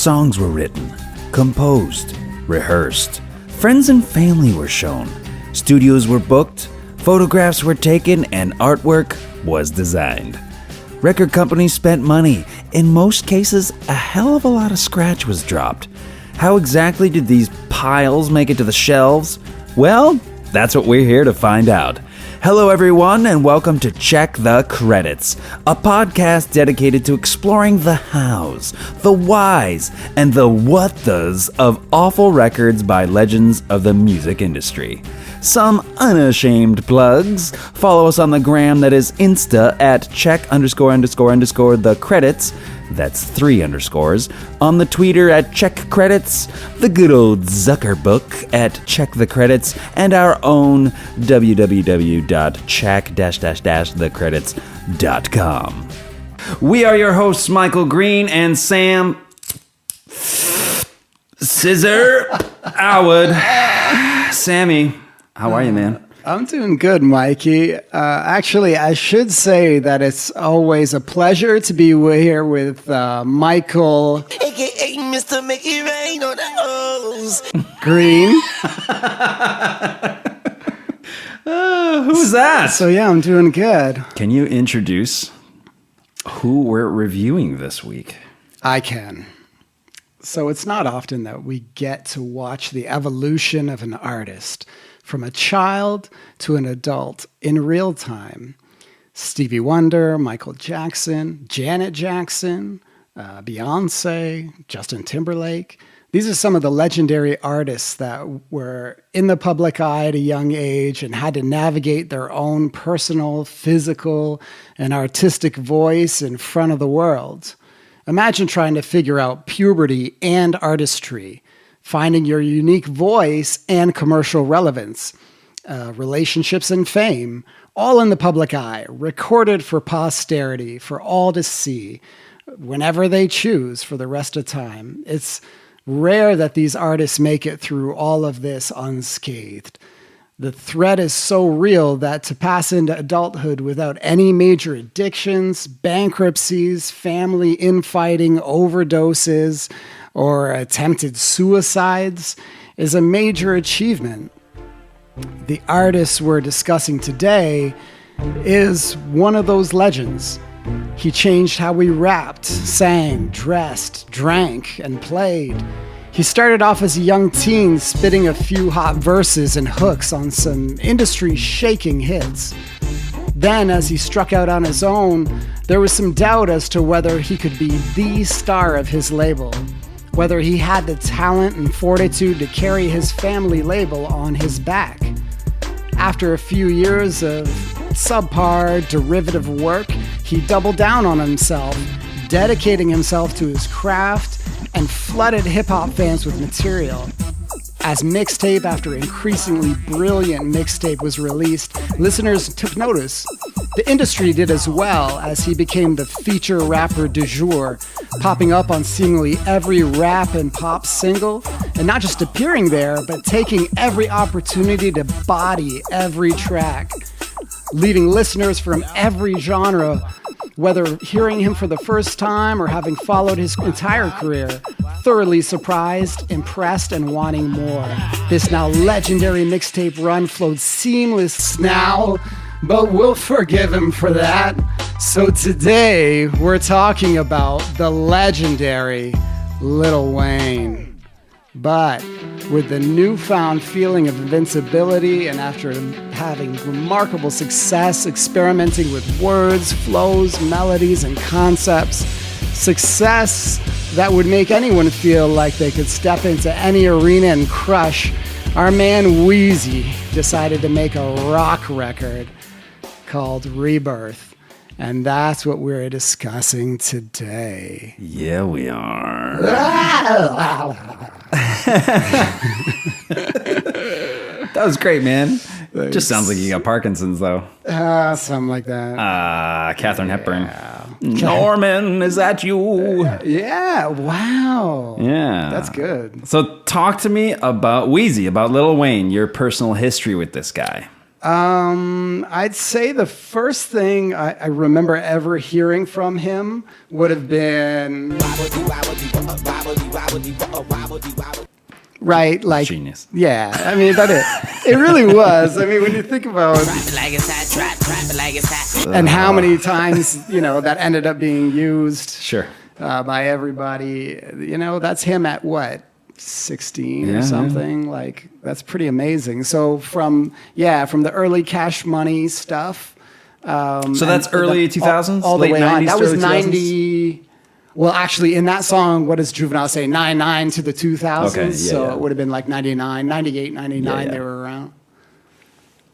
Songs were written, composed, rehearsed. Friends and family were shown. Studios were booked, photographs were taken, and artwork was designed. Record companies spent money. In most cases, a hell of a lot of scratch was dropped. How exactly did these piles make it to the shelves? Well, that's what we're here to find out. Hello everyone, and welcome to Check the Credits, a podcast dedicated to exploring the hows, the whys, and the what-thas of awful records by legends of the music industry. Some unashamed plugs. Follow us on the gram, that is Insta at check___ the credits. That's 3 underscores. On the Twitter at Check Credits, the good old Zuckerbook at Check the Credits, and our own www.check-thecredits.com. We are your hosts, Michael Green and Sam Scissor Howard. Sammy, how are you, man? I'm doing good, Mikey. Actually, I should say that it's always a pleasure to be here with Michael, AKA Mr. Make It Rain on the O's. Green. Who's that? So yeah, I'm doing good. Can you introduce who we're reviewing this week? I can. So it's not often that we get to watch the evolution of an artist from a child to an adult in real time. Stevie Wonder, Michael Jackson, Janet Jackson, Beyonce, Justin Timberlake. These are some of the legendary artists that were in the public eye at a young age and had to navigate their own personal, physical, and artistic voice in front of the world. Imagine trying to figure out puberty and artistry, finding your unique voice and commercial relevance, relationships and fame, all in the public eye, recorded for posterity, for all to see, whenever they choose for the rest of time. It's rare that these artists make it through all of this unscathed. The threat is so real that to pass into adulthood without any major addictions, bankruptcies, family infighting, overdoses, or attempted suicides is a major achievement. The artist we're discussing today is one of those legends. He changed how we rapped, sang, dressed, drank, and played. He started off as a young teen spitting a few hot verses and hooks on some industry-shaking hits. Then, as he struck out on his own, there was some doubt as to whether he could be the star of his label, whether he had the talent and fortitude to carry his family label on his back. After a few years of subpar, derivative work, he doubled down on himself, dedicating himself to his craft and flooded hip-hop fans with material. As mixtape after increasingly brilliant mixtape was released, listeners took notice. The industry did as well, as he became the feature rapper du jour, popping up on seemingly every rap and pop single, and not just appearing there, but taking every opportunity to body every track, leaving listeners from every genre, whether hearing him for the first time or having followed his entire career, thoroughly surprised, impressed, and wanting more. This now legendary mixtape run flowed seamless now, but we'll forgive him for that. So today, we're talking about the legendary Lil Wayne. But with the newfound feeling of invincibility and after having remarkable success experimenting with words, flows, melodies, and concepts, success that would make anyone feel like they could step into any arena and crush, our man Wheezy decided to make a rock record called Rebirth. And that's what we're discussing today. Yeah, we are. That was great, man. Thanks. Just sounds like you got Parkinson's, though. Something like that. Katharine Hepburn. Norman, is that you? Yeah, wow. Yeah. That's good. So talk to me about Wheezy, about Lil Wayne, your personal history with this guy. I'd say the first thing I remember ever hearing from him would have been right, like Genius. Yeah, I mean it really was. I mean, when you think about and how many times that ended up being used Sure. by everybody, that's him at what? 16 or something. Like, that's pretty amazing. So from the early Cash Money stuff, So that's early 2000s? all the late way on. 90s, That was early 2000s? 90. Well, actually, in that song, what does Juvenile say? 99 to the 2000s. Okay, yeah, so yeah. it would have been like 99, 98, 99. Yeah. They were around.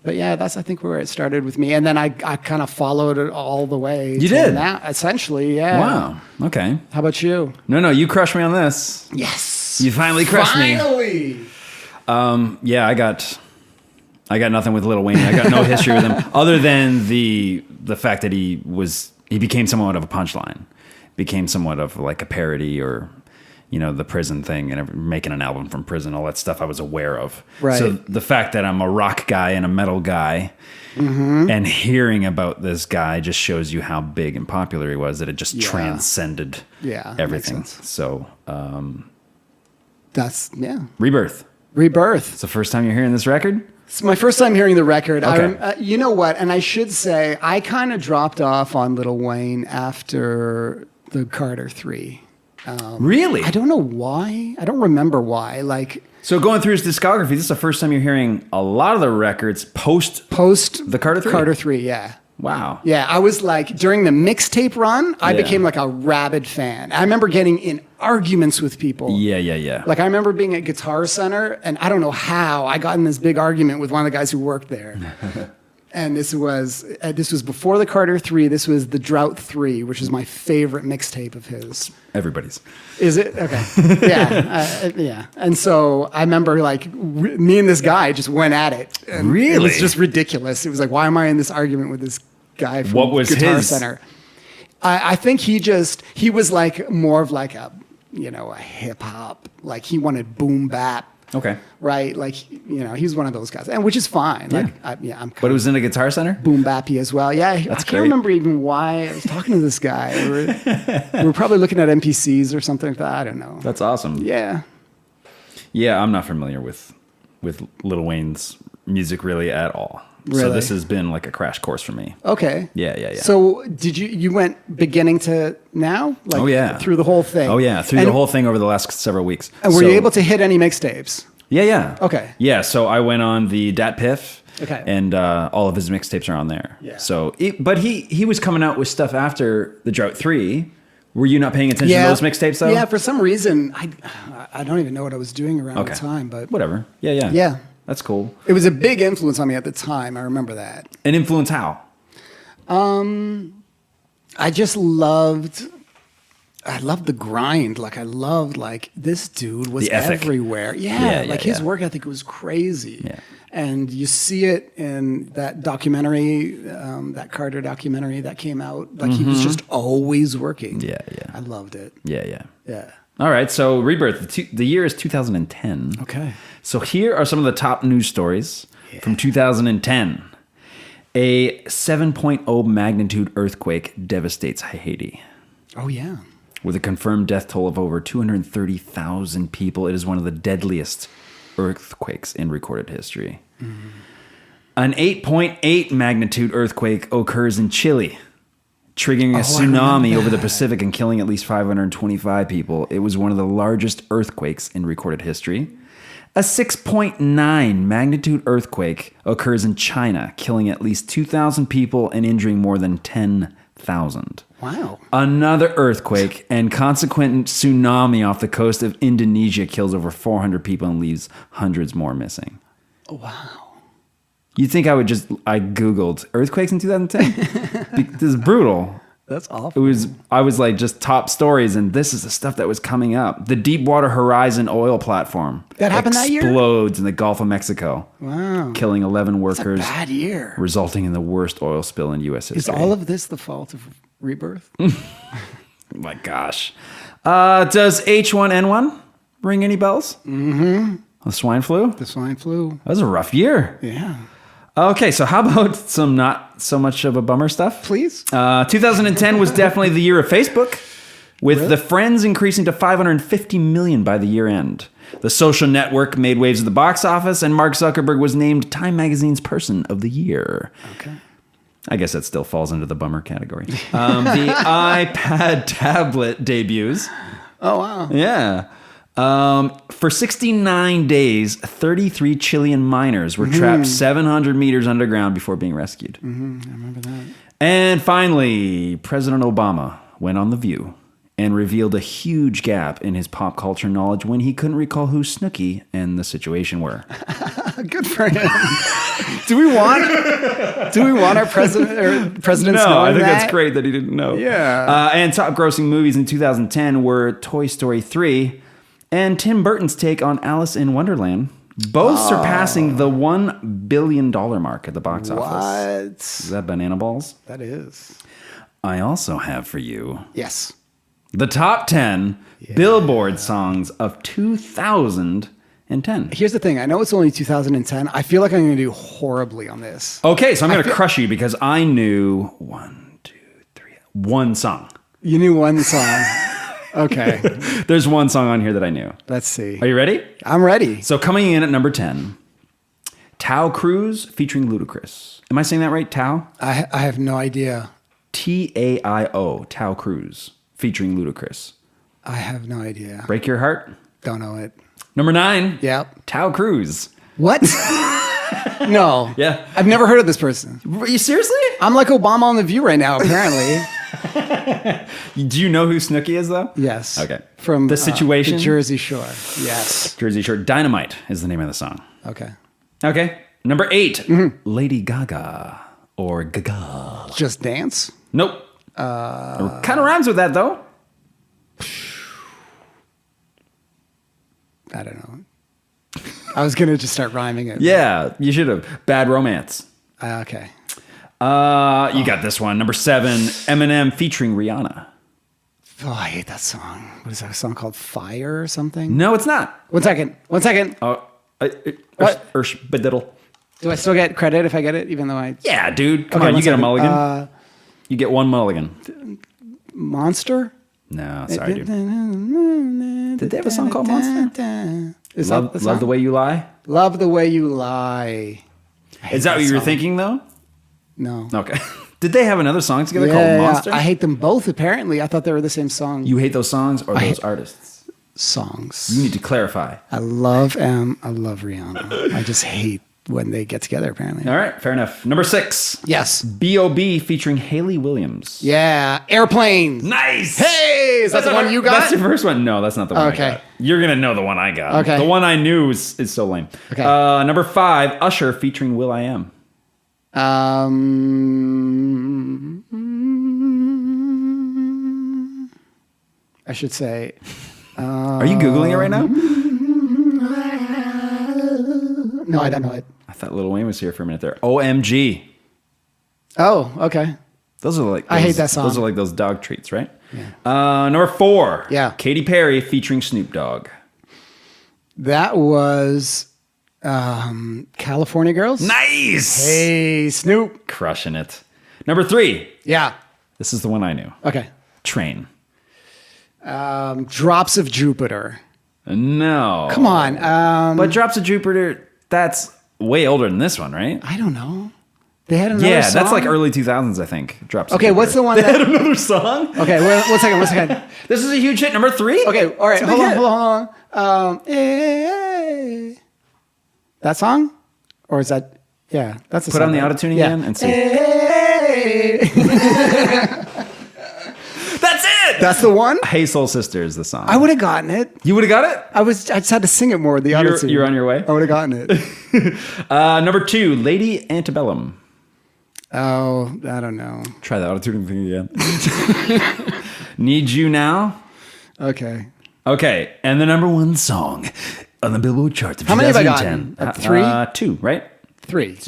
But yeah, that's I think where it started with me, and then I kind of followed it all the way. You to did? now, essentially. Yeah. Wow. Okay. How about you? No, you crushed me on this. Yes. You finally crushed me. Finally. Yeah, I got nothing with Lil Wayne. I got no history with him other than the fact that he became somewhat of a punchline, became somewhat of like a parody or the prison thing and making an album from prison, all that stuff I was aware of. Right. So the fact that I'm a rock guy and a metal guy and hearing about this guy just shows you how big and popular he was, that it just transcended everything. Makes sense. So That's Rebirth. Rebirth. It's the first time you're hearing this record? It's my first time hearing the record. Okay. You know what? And I should say, I kind of dropped off on Lil Wayne after the Carter 3. Really? I don't know why. I don't remember why. Like, So going through his discography, this is the first time you're hearing a lot of the records post the Carter 3? Carter 3, yeah. Wow. Yeah, I was like, during the mixtape run, I became like a rabid fan. I remember getting in arguments with people. Yeah. Like, I remember being at Guitar Center, and I don't know how I got in this big argument with one of the guys who worked there. And this was before the Carter 3. This was the Drought 3, which is my favorite mixtape of his. Everybody's. Is it? Okay. Yeah. Yeah. And so I remember like me and this guy just went at it. And Really? It was just ridiculous. It was like, why am I in this argument with this guy from What was Guitar his? Center? I think he was like more of like a hip hop, like he wanted boom bap. Okay. Right? Like, he's one of those guys, and which is fine. Like, I'm But it was in a Guitar Center? boom bappy as well. Yeah, I can't great. remember even why I was talking to this guy. We were probably looking at NPCs or something like that. I don't know. That's awesome. Yeah. Yeah, I'm not familiar with Lil Wayne's music really at all. So Really? this has been like a crash course for me. Okay. Yeah. So did you went beginning to now? Like, Oh, yeah. Through the whole thing? Oh yeah, through the whole thing over the last several weeks. And were you able to hit any mixtapes? Yeah. Okay. Yeah, so I went on the Dat Piff. Okay. And all of his mixtapes are on there. Yeah. So, but he was coming out with stuff after the Drought 3. Were you not paying attention to those mixtapes though? Yeah, for some reason, I don't even know what I was doing around the time, but whatever. Yeah. Yeah. That's cool. It was a big influence on me at the time. I remember that. An influence how? I just loved the grind. Like, I loved, like, this dude was The ethic. everywhere. Yeah, like his yeah. work ethic was crazy. Yeah. And you see it in that documentary, that Carter documentary that came out. Like, he was just always working. Yeah. I loved it. Yeah. Yeah. All right, so Rebirth, the year is 2010. Okay. So here are some of the top news stories from 2010. A 7.0 magnitude earthquake devastates Haiti. Oh, yeah. With a confirmed death toll of over 230,000 people, it is one of the deadliest earthquakes in recorded history. An 8.8 magnitude earthquake occurs in Chile, triggering a tsunami over the Pacific and killing at least 525 people. It was one of the largest earthquakes in recorded history. A 6.9 magnitude earthquake occurs in China, killing at least 2,000 people and injuring more than 10,000. Wow. Another earthquake and consequent tsunami off the coast of Indonesia kills over 400 people and leaves hundreds more missing. Wow. You'd think I Googled earthquakes in 2010? This is brutal. That's awful. I was like just top stories, and this is the stuff that was coming up. The Deepwater Horizon oil platform That happened that year? explodes in the Gulf of Mexico. Wow. Killing 11 workers. That's a bad year. Resulting in the worst oil spill in U.S. history. Is all of this the fault of Rebirth? My gosh. Does H1N1 ring any bells? Mm-hmm. The swine flu? The swine flu. That was a rough year. Yeah. Okay, so how about some not so much of a bummer stuff? Please. 2010 was definitely the year of Facebook, with the friends increasing to 550 million by the year end. The social network made waves at the box office, and Mark Zuckerberg was named Time Magazine's Person of the Year. Okay. I guess that still falls into the bummer category. The iPad tablet debuts. Oh, wow. Yeah. For 69 days, 33 Chilean miners were trapped 700 meters underground before being rescued. I remember that. And finally, President Obama went on The View and revealed a huge gap in his pop culture knowledge when he couldn't recall who Snooki and the Situation were. Good for him. Do we want our president No, knowing I think that? that's great that he didn't know. Yeah. And top grossing movies in 2010 were Toy Story 3 and Tim Burton's take on Alice in Wonderland, both surpassing the $1 billion mark at the box office. Is that banana balls? That is. I also have for you Yes. the top 10 Billboard songs of 2010. Here's the thing. I know it's only 2010. I feel like I'm going to do horribly on this. Okay, so I'm going to crush you because I knew one song. You knew one song. Okay. There's one song on here that I knew. Let's see. Are you ready? I'm ready. So coming in at number 10, Tao Cruz featuring Ludacris. Am I saying that right? Tao? I have no idea. T-A-I-O, Tao Cruz featuring Ludacris. I have no idea. Break Your Heart. Don't know it. Number 9, Yep. Tao Cruz. What? No. Yeah. I've never heard of this person. Are you seriously? I'm like Obama on The View right now, apparently. Do you know who Snooki is, though? Yes. Okay. From The Situation? the Jersey Shore. Yes. Jersey Shore. Dynamite is the name of the song. Okay. Okay. Number 8, Lady Gaga or Gaga. Just Dance? Nope. Kind of rhymes with that, though. I don't know. I was going to just start rhyming it. Yeah, you should have. Bad Romance. Okay. You got this one. Number 7, Eminem featuring Rihanna. Oh, I hate that song. What is that song called? Fire or something? No, it's not. 1 second. 1 second. Oh, What? Bediddle. Do I still get credit if I get it, even though I... Yeah, dude. Come Okay, on, you 1 get a second. mulligan. You get one mulligan. Monster? No, sorry, dude. Did they have a song called Monster? Is that the song? Love the Way You Lie? Love the Way You Lie. Is that what you were song. thinking, though? No. Okay. Did they have another song together called Yeah, Monster? I hate them both, apparently. I thought they were the same song. You hate those songs or those artists? Songs. You need to clarify. I love Rihanna. I just hate when they get together, apparently. All right, fair enough. Number 6. Yes. B.O.B. featuring Haley Williams. Yeah. Airplanes. Nice. Hey, is that the one you got? That's your first one. No, that's not the one Okay. I got. You're going to know the one I got. Okay. The one I knew is so lame. Okay. Number 5, Usher featuring will.i.am. I should say. Are you Googling it right now? No, I don't know it. I thought Lil Wayne was here for a minute there. OMG. Oh, okay. Those are like I hate that song. Those are like those dog treats, right? Yeah. Number 4. Yeah. Katy Perry featuring Snoop Dogg. That was California Girls. Nice. Hey, Snoop. Crushing it. Number 3. Yeah. This is the one I knew. Okay. Train. Drops of Jupiter. No. Come on. But Drops of Jupiter, that's way older than this one, right? I don't know. They had another Yeah, song? that's like early 2000s, I think. Drops of Okay, Jupiter. what's the one They that... had another song? Okay, 1 second, 1 second. This is a huge hit. Number 3? Okay, all right, It's a big hold on, hit. hold on. Hey. That song? Or is that... Yeah, that's the Put song. on the right? autotune Yeah. again and see. Hey. That's it! That's the one? Hey Soul Sister is the song. I would have gotten it. You would have got it? I just had to sing it more with the autotune. You're on your way? I would have gotten it. Number 2, Lady Antebellum. Oh, I don't know. Try the autotune thing again. Need You Now? Okay. Okay, and the number 1 song on the Billboard charts of How many have I 2010. gotten? 3? 2, right? 3.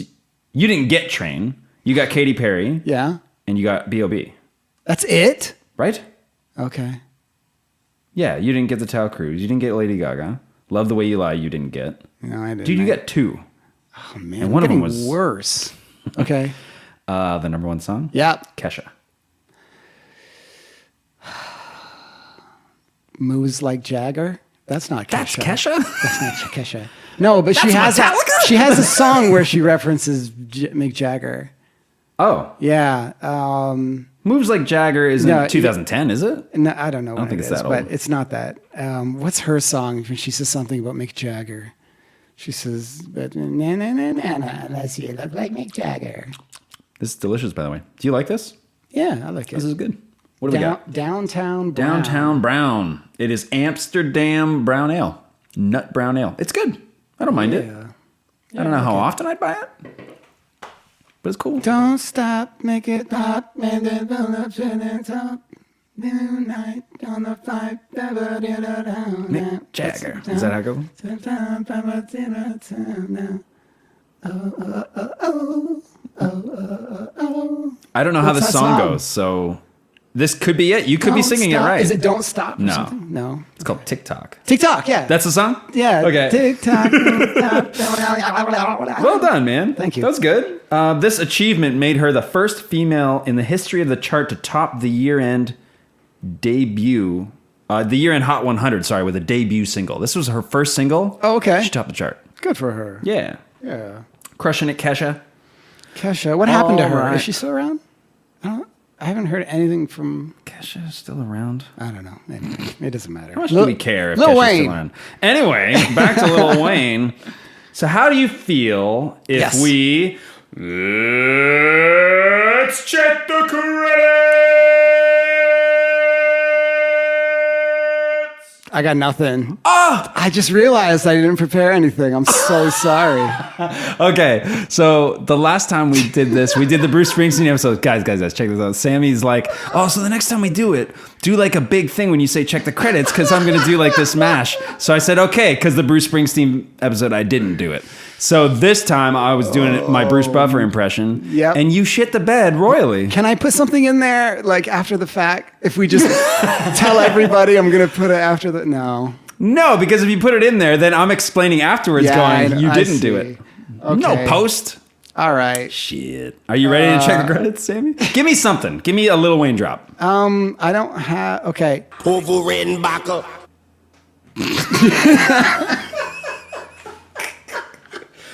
You didn't get Train. You got Katy Perry. Yeah. And you got B.O.B. That's it? Right? Okay. Yeah, you didn't get the Tao Cruz. You didn't get Lady Gaga. Love the Way You Lie, you didn't get. No, I didn't. Dude, you got 2. Oh, man. And one of them was worse. Okay. the number one song. Yeah. Kesha. Moves like Jagger. That's not Kesha. That's Kesha? That's not Kesha. No, but she That's has Metallica? she has a song where she references Mick Jagger. Oh. Yeah. Moves Like Jagger is No, in 2010, is it? No, I don't know. I don't think it it's is, that but old. it's not that. What's her song? She says something about Mick Jagger. She says, "But na na na na na, unless you look like Mick Jagger." This is delicious, by the way. Do you like this? Yeah, I like it. This is good. What do we got? Downtown Brown. Downtown Brown. It is Amsterdam Brown Ale. Nut Brown Ale. It's good. I don't mind it. I don't know how often I'd buy it, but it's cool. Don't stop, make it pop, and then pull up to the top. New night on the flight. Mick Jagger. Is that how it goes? I don't know how What's this that song song? goes, so this could be it. You could be singing it right. Is it Don't Stop? Or No. something? No. It's called TikTok. TikTok, yeah. That's the song? yeah. Okay. TikTok. Well done, man. Thank you. That was good. This achievement made her the first female in the history of the chart to top the year-end debut, the year-end Hot 100, sorry, with a debut single. This was her first single. Oh, okay. She topped the chart. Good for her. Yeah. Yeah. Crushing it, Kesha. Kesha, what happened to her? Alright. Is she still around? I haven't heard anything from. Kesha's still around. I don't know. Anyway, it doesn't matter. How much do we care if Lil Kesha's Wayne. still around? Anyway, back to Lil Wayne. So how do you feel if Yes. we... Let's check the credits! I got nothing. Oh! I just realized I didn't prepare anything. I'm so sorry. Okay, so the last time we did this, we did the Bruce Springsteen episode. Guys, check this out. Sammy's like, oh, so the next time we do it, do like a big thing when you say check the credits, because I'm going to do like this mash. So I said, okay, because the Bruce Springsteen episode, I didn't do it. So this time I was doing my Bruce Buffer impression, Yep. and you shit the bed royally. Can I put something in there, like after the fact? If we just tell everybody I'm going to put it after the. No. No, because if you put it in there, then I'm explaining afterwards Yeah, going, you I didn't do see. it. Okay. No post. All right. Shit. Are you ready to check the credits, Sammy? Give me something. Give me a Lil Wayne drop. I don't have. Okay. Pauvre Redenbacher.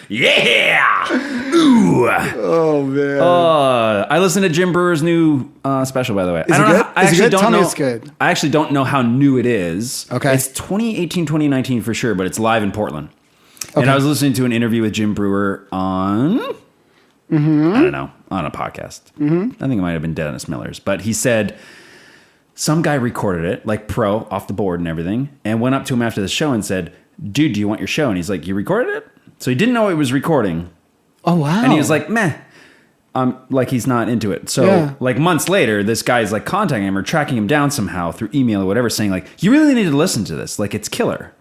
Yeah! Ooh! Oh man. I listened to Jim Brewer's new special, by the way. Is it good? Is it good? Tell me know. it's good. I actually don't know how new it is. Okay. It's 2018, 2019 for sure, but it's live in Portland. And Okay. I was listening to an interview with Jim Brewer on, I don't know, on a podcast. I think it might have been Dennis Miller's. But he said some guy recorded it, like pro, off the board and everything, and went up to him after the show and said, dude, do you want your show? And he's like, you recorded it? So he didn't know it was recording. Oh wow. And he was like, meh. Like he's not into it. So Yeah. like months later, this guy's like contacting him or tracking him down somehow through email or whatever, saying like, you really need to listen to this. Like it's killer.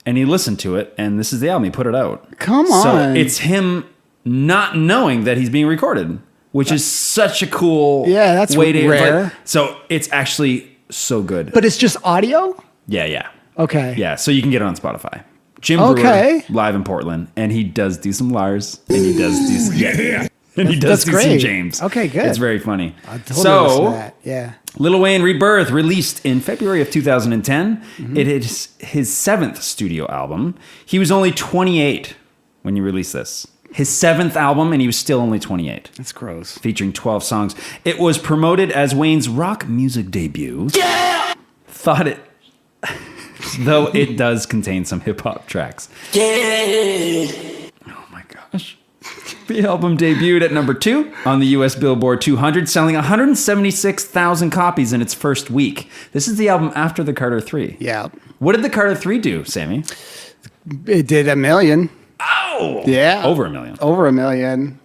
And he listened to it, and this is the album. He put it out. Come So on. it's him not knowing that he's being recorded, which is such a cool Yeah, that's way to rare. like, so it's actually so good. But it's just audio. Yeah. Okay. Yeah, so you can get it on Spotify. Jim Okay. Brewer, live in Portland, and he does do some Lars, and he does do some, and he does That's do some great. James. Okay, good. It's very funny. I'll totally listen to that. Yeah. Lil Wayne Rebirth, released in February of 2010. Mm-hmm. It is his 7th studio album. He was only 28 when you released this. His 7th album, and he was still only 28. That's gross. Featuring 12 songs. It was promoted as Wayne's rock music debut. Yeah! Thought it... Though it does contain some hip-hop tracks. Yeah. Oh my gosh. The album debuted at number 2 on the US Billboard 200, selling 176,000 copies in its first week. This is the album after the Carter 3. Yeah. What did the Carter 3 do, Sammy? It did 1 million. Oh! Yeah. Over 1 million. Over 1 million.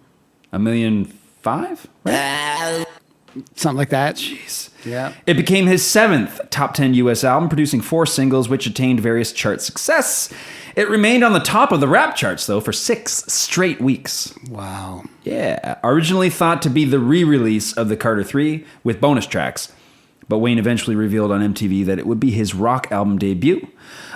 1,000,005? Right? Something like that. Jeez. Yeah. It became his 7th top 10 US album, producing 4 singles, which attained various chart success. It remained on the top of the rap charts, though, for 6 straight weeks. Wow. Yeah. Originally thought to be the re-release of the Carter 3 with bonus tracks. But Wayne eventually revealed on MTV that it would be his rock album debut.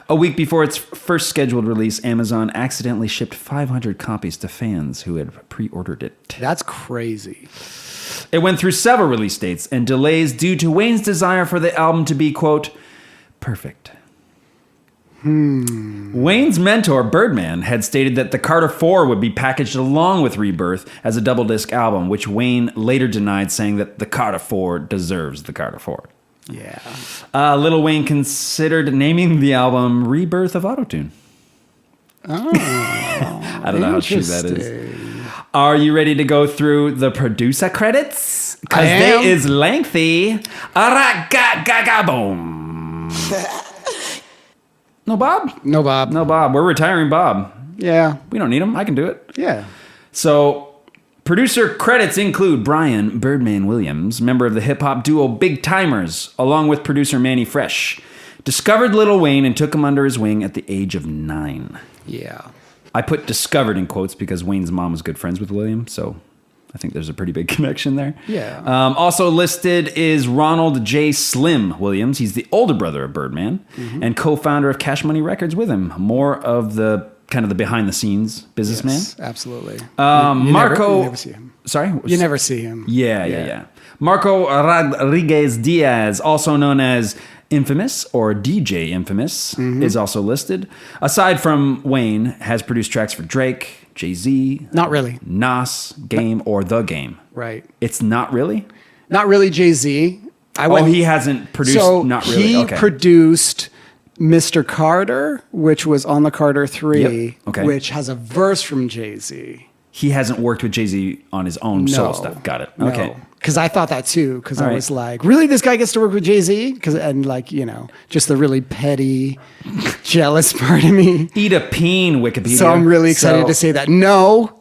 A week before its first scheduled release, Amazon accidentally shipped 500 copies to fans who had pre-ordered it. That's crazy. It went through several release dates and delays due to Wayne's desire for the album to be, quote, perfect. Wayne's mentor, Birdman, had stated that the Carter 4 would be packaged along with Rebirth as a double disc album, which Wayne later denied, saying that the Carter 4 deserves the Carter 4. Yeah. Lil Wayne considered naming the album Rebirth of Autotune. Oh. I don't know how true that is. Are you ready to go through the producer credits? Because they is lengthy. Boom. No Bob? No Bob. No Bob. We're retiring Bob. Yeah. We don't need him. I can do it. Yeah. So, producer credits include Brian Birdman Williams, member of the hip-hop duo Big Timers, along with producer Manny Fresh. Discovered Lil Wayne and took him under his wing at the age of 9. Yeah. I put discovered in quotes because Wayne's mom was good friends with William, so I think there's a pretty big connection there. Yeah. Also listed is Ronald J. Slim Williams. He's the older brother of Birdman and co-founder of Cash Money Records with him. More of the kind of the behind-the-scenes businessman. Yes, absolutely. Marco... You never see him. Sorry? You never see him. Yeah. Marco Rodriguez Diaz, also known as Infamous or DJ Infamous, is also listed. Aside from Wayne, has produced tracks for Drake, Jay-Z, Not really. Nas, Game, or The Game. Right. It's not really? Not really Jay-Z. He hasn't produced Not Really. He Okay. produced Mr. Carter, which was on the Carter 3, Yep. Okay. which has a verse from Jay-Z. He hasn't worked with Jay-Z on his own solo stuff. Got it. Okay. Because I thought that too, because I right. was like, really, this guy gets to work with Jay-Z? And like, just the really petty, jealous part of me. Eat a peen, Wikipedia. So I'm really excited to say that. No.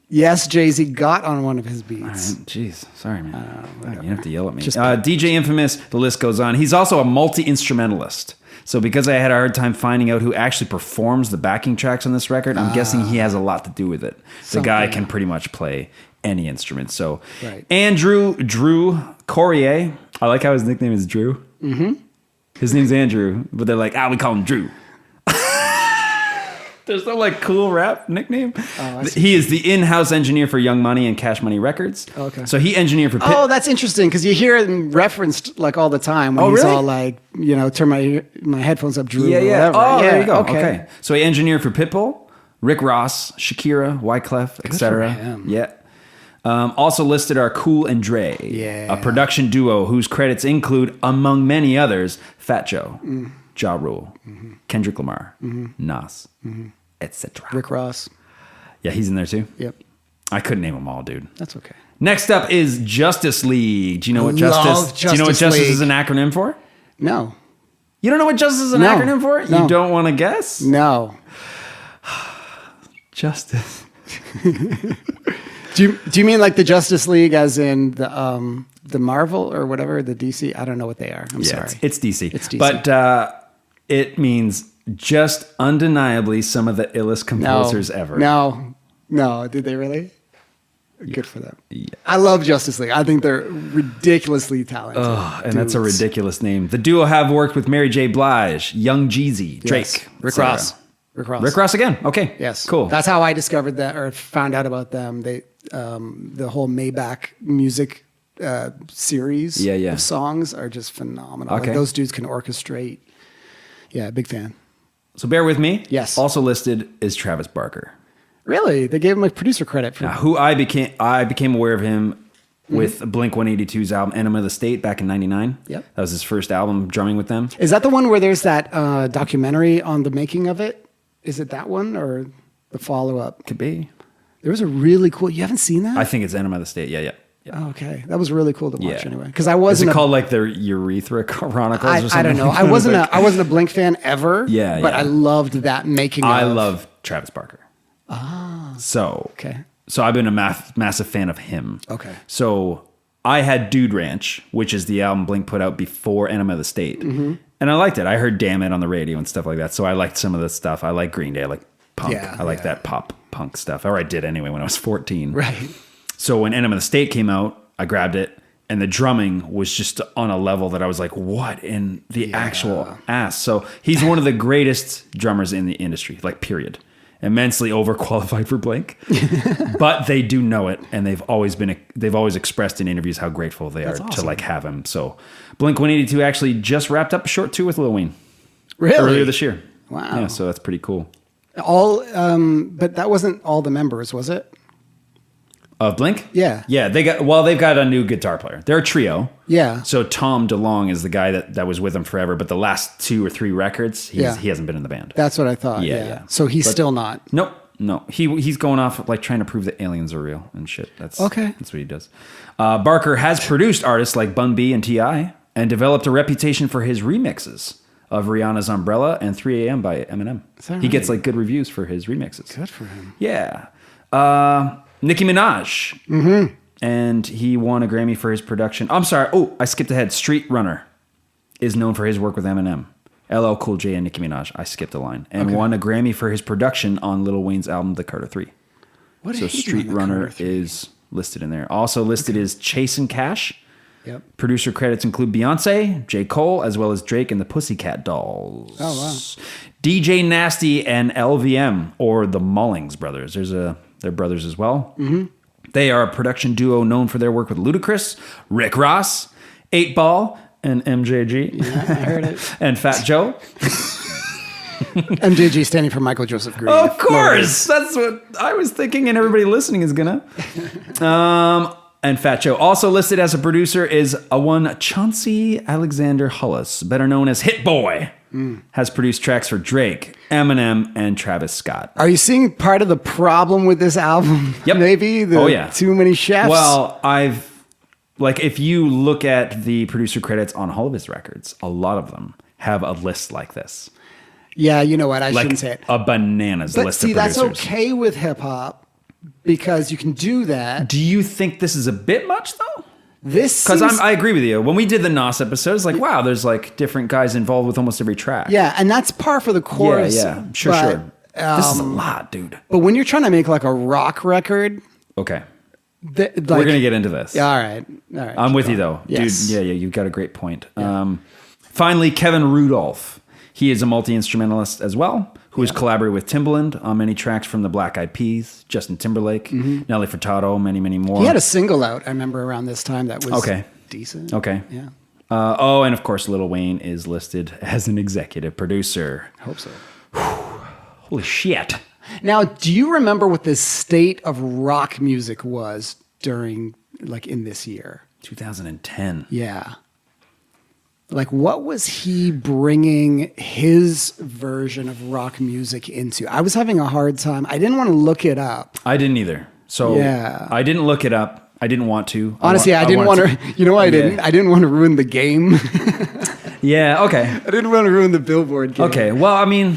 Yes, Jay-Z got on one of his beats. Jeez, sorry, man. You have to yell at me. DJ Infamous, the list goes on. He's also a multi-instrumentalist. So because I had a hard time finding out who actually performs the backing tracks on this record, I'm guessing he has a lot to do with it. The guy can pretty much play any instrument. So Andrew Drew Corrier. I like how his nickname is Drew. Mm-hmm. His name's Andrew, but they're like, we call him Drew. There's no cool rap nickname. He is the in-house engineer for Young Money and Cash Money Records. Okay. So he engineered for Oh, that's interesting because you hear it referenced all the time when he's really? all like, turn my headphones up, Drew. Yeah. Or whatever. Oh, yeah, there you go. Okay. So he engineered for Pitbull, Rick Ross, Shakira, Wyclef, etc. him. Yeah. Also listed are Cool and Dre, a production duo whose credits include, among many others, Fat Joe, Ja Rule, Kendrick Lamar, Nas, etc. Rick Ross. Yeah, he's in there too. Yep. I couldn't name them all, dude. That's okay. Next up is Justice League. Do you know what Love Justice? Do you know what Justice League. is an acronym for? No. You don't know what Justice is an No. acronym for? No. You don't want to guess? No. Justice. Do you mean like the Justice League as in the Marvel or whatever, the DC? I don't know what they are. I'm sorry. It's DC. It's DC. But it means just undeniably some of the illest composers ever. No. Did they really? Good for them. Yeah. I love Justice League. I think they're ridiculously talented. And that's a ridiculous name. The duo have worked with Mary J. Blige, Young Jeezy, Drake, Yes. Rick etc. Ross. Rick Ross again. Okay. Yes. Cool. That's how I discovered that or found out about them. They the whole Maybach music series of songs are just phenomenal. Okay. Like, those dudes can orchestrate. Yeah, big fan. So bear with me. Yes. Also listed is Travis Barker. Really? They gave him a producer credit for Who I became aware of him with Blink 182's album Enema of the State back in '99. Yep. That was his first album drumming with them. Is that the one where there's that documentary on the making of it? Is it that one or the follow-up? Could be. There was a really cool... You haven't seen that? I think it's Enema of the State. Yeah. Oh, okay. That was really cool to watch Yeah. anyway. Because I wasn't... Is it called like the Urethra Chronicles or something? I don't know. I wasn't a Blink fan ever. Yeah, But yeah. I loved that making I of. love Travis Barker. So Okay. So I've been a massive fan of him. Okay. So I had Dude Ranch, which is the album Blink put out before Enema of the State. And I liked it. I heard Damn It on the radio and stuff like that. So I liked some of the stuff. I like Green Day. I like punk. Yeah, I like that pop punk stuff. Or I did anyway when I was 14. Right. So when Enema of the State came out, I grabbed it. and the drumming was just on a level that I was like, what in the actual ass? So he's one of the greatest drummers in the industry, like period. Immensely overqualified for Blink, but they do know it, and they've always expressed in interviews how grateful they are to like have him. So Blink 182 actually just wrapped up a short tour with Lil Wayne earlier this year. Wow. Yeah, so that's pretty cool. But that wasn't all the members, was it? Of Blink? Yeah. Yeah, they've got a new guitar player. They're a trio. Yeah. So Tom DeLonge is the guy that was with them forever, but the last 2 or 3 records, he hasn't been in the band. That's what I thought. Yeah. So he's still not. Nope. No. He's going off like trying to prove that aliens are real and shit. That's what he does. Barker has produced artists like Bun B and T.I. and developed a reputation for his remixes of Rihanna's Umbrella and 3 AM by Eminem. He gets like good reviews for his remixes. Good for him. Yeah. Nicki Minaj. Mm-hmm. And he won a Grammy for his production. I'm sorry. Oh, I skipped ahead. Street Runner is known for his work with Eminem, LL Cool J, and Nicki Minaj. I skipped a line. And won a Grammy for his production on Lil Wayne's album, The Carter 3. So Street Runner is listed in there. Also listed is Chasin' Cash. Yep. Producer credits include Beyonce, J. Cole, as well as Drake and the Pussycat Dolls. Oh, wow. DJ Nasty and LVM, or the Mullings brothers. They're brothers as well. Mm-hmm. They are a production duo known for their work with Ludacris, Rick Ross, 8 Ball, and MJG. Yeah, I heard it. And Fat Joe. MJG standing for Michael Joseph Green. Of course! That's what I was thinking, and everybody listening is gonna. And Fat Joe. Also listed as a producer is a one Chauncey Alexander Hollis, better known as Hit Boy. Has produced tracks for Drake, Eminem, and Travis Scott. Are you seeing part of the problem with this album? Yep. Maybe? Too many chefs? Well, if you look at the producer credits on all of his records, a lot of them have a list like this. Yeah, you know what? I shouldn't say it. A bananas list of producers. That's okay with hip hop because you can do that. Do you think this is a bit much, though? Because I agree with you. When we did the Nas episode, it's like, wow, there's like different guys involved with almost every track. Yeah, and that's par for the course. Yeah. Sure. This is a lot, dude. But when you're trying to make like a rock record... Okay. We're going to get into this. Yeah, all right. I'm with you, though. Yes. Dude, yeah, you've got a great point. Yeah. Finally, Kevin Rudolph. He is a multi-instrumentalist as well, who has collaborated with Timbaland on many tracks from the Black Eyed Peas, Justin Timberlake, Nelly Furtado, many, many more. He had a single out, I remember, around this time that was decent. Okay. Yeah. And of course, Lil Wayne is listed as an executive producer. I hope so. Holy shit. Now, do you remember what the state of rock music was during, like, in this year? 2010. Yeah. Like, what was he bringing his version of rock music into? I was having a hard time. I didn't want to look it up. I didn't either. So I didn't look it up. I didn't want to. Honestly, I didn't want to. You know why I didn't? I didn't want to ruin the game. Yeah, okay. I didn't want to ruin the Billboard game. Okay, well, I mean,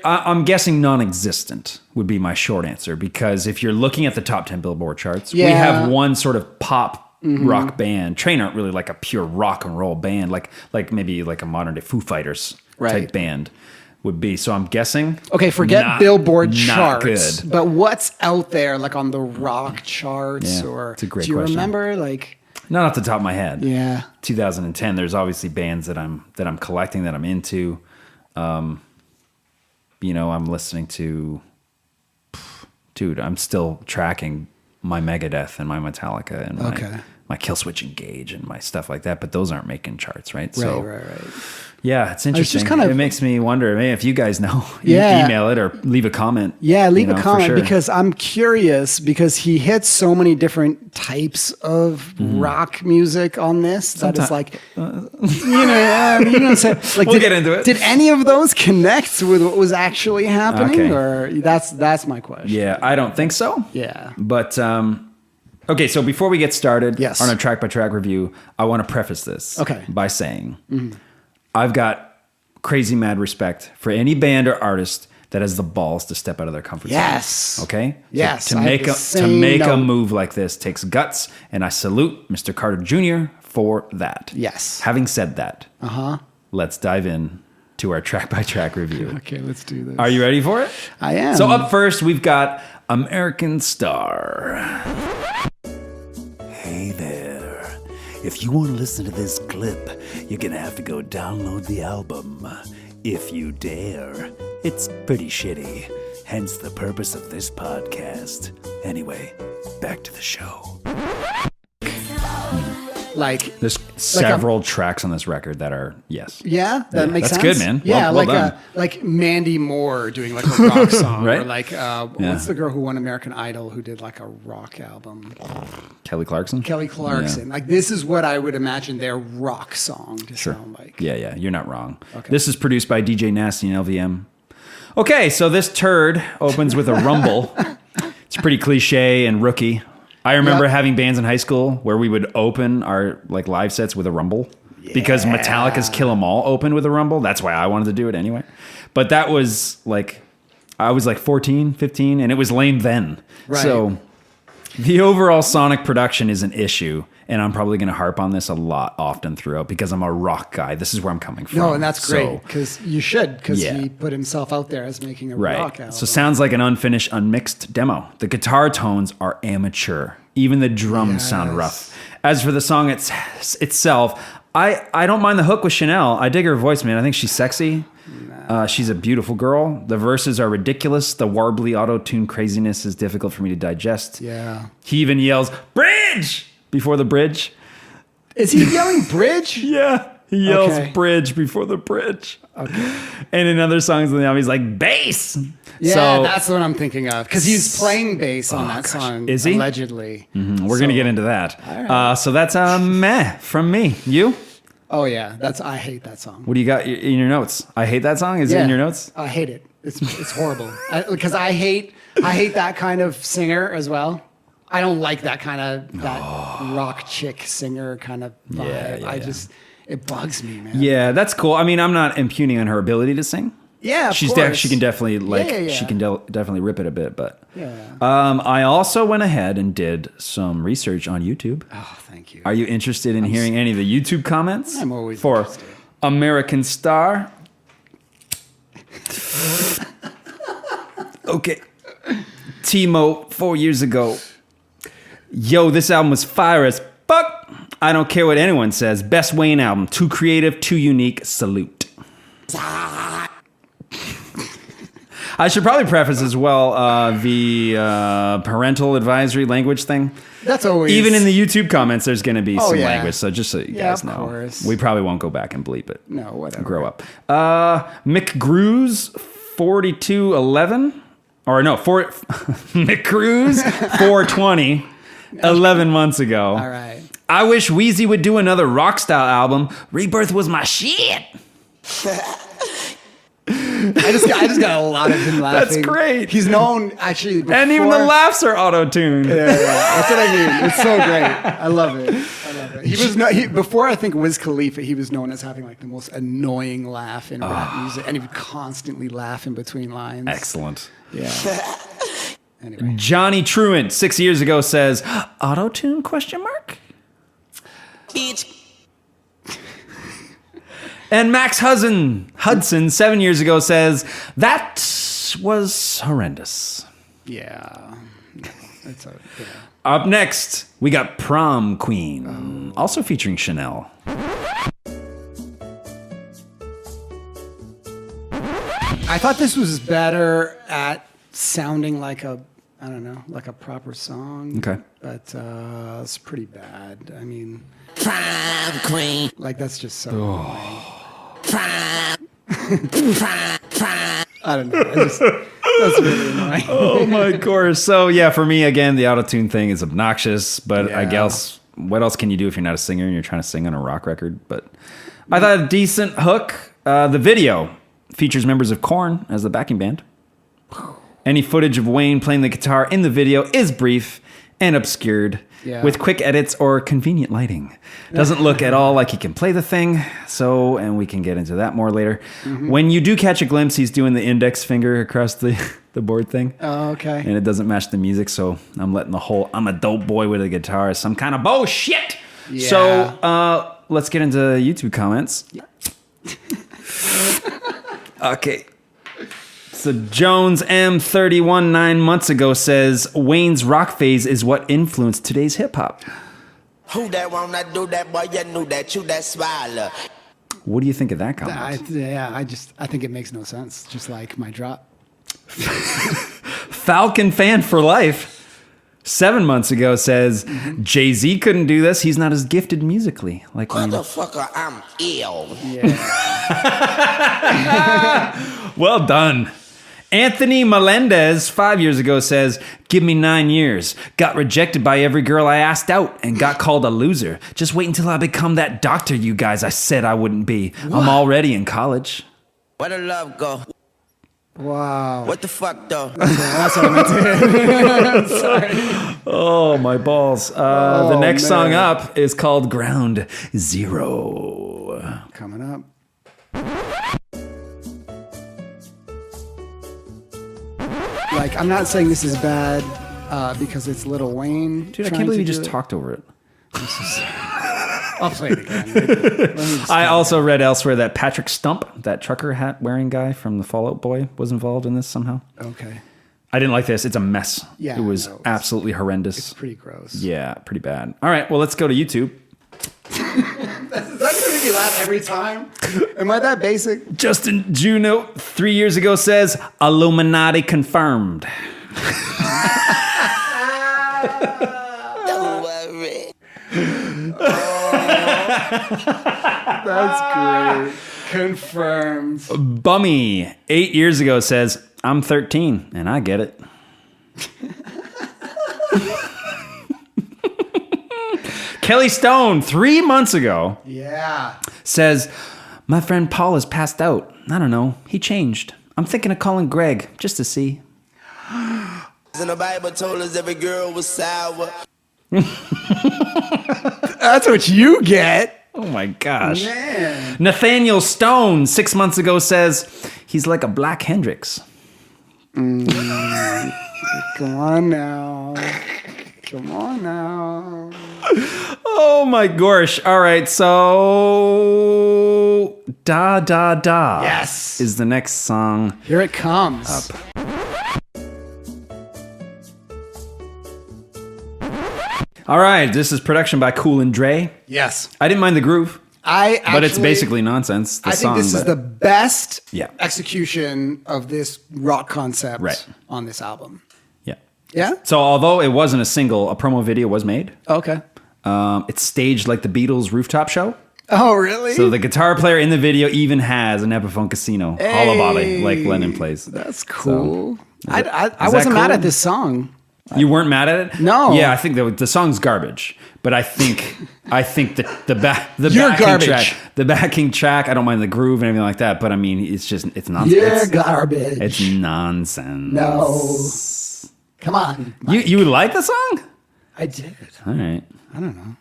I'm guessing non-existent would be my short answer, because if you're looking at the top 10 Billboard charts, we have one sort of pop rock band. Train aren't really like a pure rock and roll band, like maybe like a modern day Foo Fighters type band would be. So I'm guessing. Okay, forget Billboard charts. Good. But what's out there like on the rock charts? Yeah, or it's a great do you question. Remember like? Not off the top of my head. Yeah. 2010. There's obviously bands that I'm collecting, that I'm into. I'm listening to. Dude, I'm still tracking my Megadeth and my Metallica and my Killswitch Engage and my stuff like that, but those aren't making charts, right? Right. Yeah, it's interesting. Just kind of, it makes me wonder, maybe if you guys know, email it or leave a comment. Yeah, leave a comment because I'm curious, because he hits so many different types of rock music on this that is like, like we'll get into it. Did any of those connect with what was actually happening? Or that's my question. Yeah, I don't think so. Yeah. But, okay, so before we get started on a track-by-track review, I want to preface this by saying I've got crazy mad respect for any band or artist that has the balls to step out of their comfort zone. Yes. Okay? Yes. So to make a move like this takes guts, and I salute Mr. Carter Jr. for that. Yes. Having said that, let's dive in to our track-by-track review. Okay, let's do this. Are you ready for it? I am. So up first, we've got American Star. Hey there, If you want to listen to this clip, you're gonna have to go download the album. If you dare. It's pretty shitty. Hence the purpose of this podcast. Anyway, back to the show. Like There's several tracks on this record that are, yes. Yeah, that makes That's sense. good, man. Yeah, Well done. like Mandy Moore doing like a rock song, Right? or like what's the girl who won American Idol who did like a rock album? Kelly Clarkson? Kelly Clarkson. Like this is what I would imagine their rock song to sound like. Yeah, you're not wrong. Okay. This is produced by DJ Nasty and LVM. Okay, so this turd opens with a rumble. It's pretty cliche and rookie. I remember having bands in high school where we would open our like live sets with a rumble because Metallica's Kill 'Em All opened with a rumble. That's why I wanted to do it anyway. But that was like, I was like 14, 15, and it was lame then. Right. So the overall sonic production is an issue, and I'm probably going to harp on this a lot often throughout because I'm a rock guy. This is where I'm coming from. No, and that's great So, because you should, because Yeah. he put himself out there as making a right. rock album. So sounds like an unfinished, unmixed demo. The guitar tones are amateur. Even the drums sound rough. As for the song itself, I don't mind the hook with Chanel. I dig her voice, man. I think she's sexy. She's a beautiful girl. The verses are ridiculous. The warbly auto-tune craziness is difficult for me to digest. Yeah. He even yells, "Bridge!" before the bridge. Is he yelling bridge? Yeah. He yells Okay. bridge before the bridge. Okay. And in other songs on the album, he's like, bass. Yeah, So that's what I'm thinking of. Because he's playing bass on that song. Is he? Allegedly. we're going to get into that. So that's meh from me. You? Oh, yeah. I hate that song. What do you got in your notes? I hate that song. Is it in your notes? I hate it. It's horrible. Because I hate that kind of singer as well. I don't like that kind of rock chick singer kind of vibe. Yeah. It bugs me, man. Yeah, that's cool. I mean, I'm not impugning on her ability to sing. Yeah, of she course. can definitely Yeah. she can definitely rip it a bit. But Yeah. I also went ahead and did some research on YouTube. Oh, thank you. Are you interested in hearing any of the YouTube comments? I'm always for interested. American Star. Okay. Timo, 4 years ago. Yo, this album was fire as fuck. I don't care what anyone says. Best Wayne album. Too creative, too unique. Salute. I should probably preface as well the parental advisory language thing. That's always... Even in the YouTube comments, there's going to be some yeah. language. So just so you guys of know, course. we probably won't go back and bleep it. No, whatever. Grow up. Mick Cruz 4211, or no, Mick Cruz 420, 11 months ago. All right. I wish Wheezy would do another rock style album. Rebirth was my shit. I just got a lot of him laughing. That's great. He's known actually before... And even the laughs are auto-tuned. Yeah, that's what I mean. It's so great. I love it. He was before I think Wiz Khalifa, he was known as having like the most annoying laugh in rap music, and he would constantly laugh in between lines. Excellent. Yeah. Anyway, Johnny Truant 6 years ago says, auto-tune question mark? Bitch. And Max Hudson 7 years ago says, that was horrendous. yeah. No, yeah. Up next, we got Prom Queen, also featuring Chanel. I thought this was better at sounding like a proper song. Okay. But it's pretty bad. I mean, Prom queen. like that's just so annoying. I don't know. That's really annoying. Oh my course. So yeah, for me, again, the auto-tune thing is obnoxious, but I Yeah. guess what else can you do if you're not a singer and you're trying to sing on a rock record? But I thought a decent hook. The video features members of Korn as the backing band. Any footage of Wayne playing the guitar in the video is brief and obscured, with quick edits or convenient lighting. Doesn't look at all like he can play the thing, and we can get into that more later. Mm-hmm. When you do catch a glimpse, he's doing the index finger across the board thing. Oh, okay. And it doesn't match the music, so I'm letting the whole I'm a dope boy with a guitar is some kind of bullshit. Yeah. So let's get into YouTube comments. Okay. So Jones M31 9 months ago says Wayne's rock phase is what influenced today's hip hop. Who that wanna do that, boy? You knew that, you that smiler. What do you think of that comment? I think it makes no sense. Just like my drop. Falcon fan for life 7 months ago says Jay-Z couldn't do this. He's not as gifted musically. Like Motherfucker, I'm ill. Yeah. well done. Anthony Melendez 5 years ago says, give me 9 years. Got rejected by every girl I asked out and got called a loser. Just wait until I become that doctor you guys I said I wouldn't be. What? I'm already in college. Where the love go? Wow. What the fuck, though? That's what I meant to do. Sorry. Oh, my balls. The next song up is called Ground Zero. Coming up. Like, I'm not saying this is bad because it's Lil Wayne. Dude, I can't believe you just talked over it. I'll play it again. I also read elsewhere that Patrick Stump, that trucker hat wearing guy from the Fall Out Boy, was involved in this somehow. Okay. I didn't like this. It's a mess. Yeah, it was absolutely horrendous. It's pretty gross. Yeah, pretty bad. All right, well, let's go to YouTube. That's going to make you laugh every time. Am I that basic? Justin Juno 3 years ago says, Illuminati confirmed. Don't worry. That's great. Confirmed. Bummy 8 years ago says, I'm 13 and I get it. Kelly Stone 3 months ago says, my friend Paul has passed out. I don't know. He changed. I'm thinking of calling Greg just to see. And the Bible told us every girl was sour. That's what you get. Oh my gosh. Man. Nathaniel Stone 6 months ago says, he's like a Black Hendrix. Come on now. Come on now. Oh my gosh. All right. So Da Da Da. Yes. Is the next song. Here it comes. Up. All right. This is production by Cool and Dre. Yes. I didn't mind the groove. But it's actually- basically nonsense. I think this is the best Yeah. execution of this rock concept Right. on this album. Yeah. Yeah? So although it wasn't a single, a promo video was made. Okay. It's staged like the Beatles rooftop show. Oh, really? So the guitar player in the video even has an Epiphone Casino hollow body like Lennon plays. That's cool. So, I wasn't mad cool? at this song. You weren't mad at it? No. Yeah, I think the song's garbage, but I think the You're backing garbage. track. I don't mind the groove and everything like that, but I mean, it's nonsense. You're garbage. It's nonsense. No. Come on. You like the song? I did. All right. I don't know.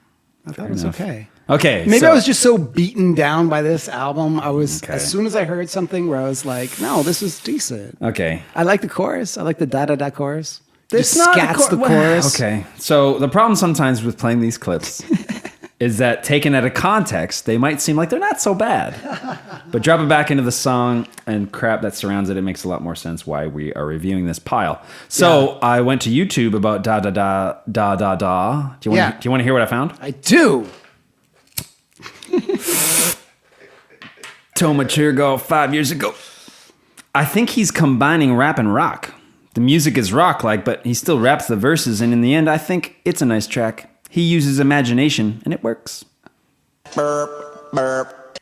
I thought it was enough. okay. Okay. Maybe so- I was just so beaten down by this album. I was, Okay. as soon as I heard something where I was like, no, this was decent. Okay. I like the chorus. I like the da-da-da chorus. Just It's not scats the chorus. Okay. So the problem sometimes with playing these clips is that taken out of context, they might seem like they're not so bad. But drop it back into the song and crap that surrounds it, it makes a lot more sense why we are reviewing this pile. So I went to YouTube about da da da da da da. Do you want to hear what I found? I do. Toma Chirgo 5 years ago. I think he's combining rap and rock. The music is rock-like, but he still raps the verses, and in the end, I think it's a nice track. He uses imagination, and it works. Burp, burp.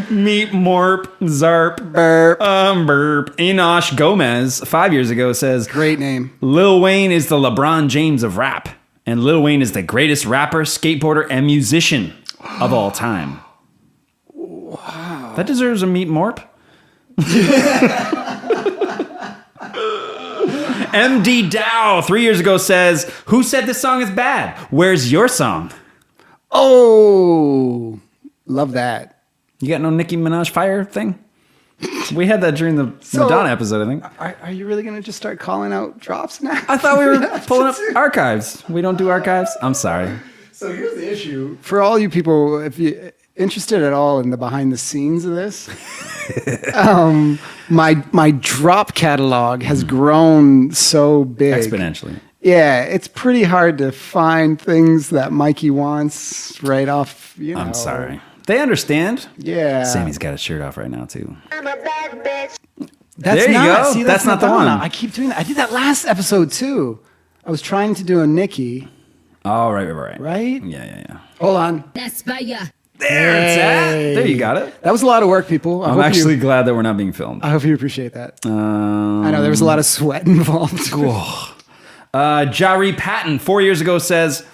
Meep, morp, zarp, burp, burp. Enosh Gomez, 5 years ago, says, Great name. Lil Wayne is the LeBron James of rap, and Lil Wayne is the greatest rapper, skateboarder, and musician of all time. Wow. That deserves a meet morp. MD Dow 3 years ago says, who said this song is bad? Where's your song? Oh, love that. You got no Nicki Minaj fire thing? We had that during the Madonna episode, I think. Are you really going to just start calling out drops now? I thought we were pulling up archives. We don't do archives? I'm sorry. So here's the issue. For all you people, if you're interested at all in the behind the scenes of this, my drop catalog has grown so big. Exponentially. Yeah, it's pretty hard to find things that Mikey wants right off, I'm sorry. They understand. Yeah. Sammy's got his shirt off right now, too. I'm a bad bitch. That's There you not, go. See, That's not the that one. I keep doing that. I did that last episode, too. I was trying to do a Nikki. Oh, right. Right? Yeah. Hold on. That's fire. There it's at. There you got it. That was a lot of work, people. I'm actually glad that we're not being filmed. I hope you appreciate that. I know there was a lot of sweat involved. Jari Patton, 4 years ago, says,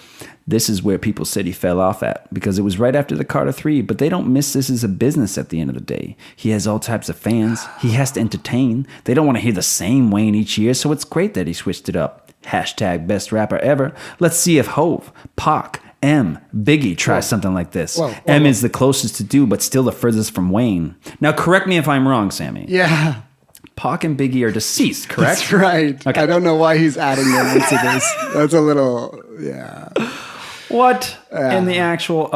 this is where people said he fell off at because it was right after the Carter 3, but they don't miss this as a business at the end of the day. He has all types of fans. He has to entertain. They don't want to hear the same Wayne each year, so it's great that he switched it up. Hashtag best rapper ever. Let's see if Hove, Pac, M, Biggie tries something like this. M is the closest to do, but still the furthest from Wayne. Now, correct me if I'm wrong, Sammy. Yeah. Pac and Biggie are deceased, correct? That's right. Okay. I don't know why he's adding them into this. That's a little, yeah. What in the actual?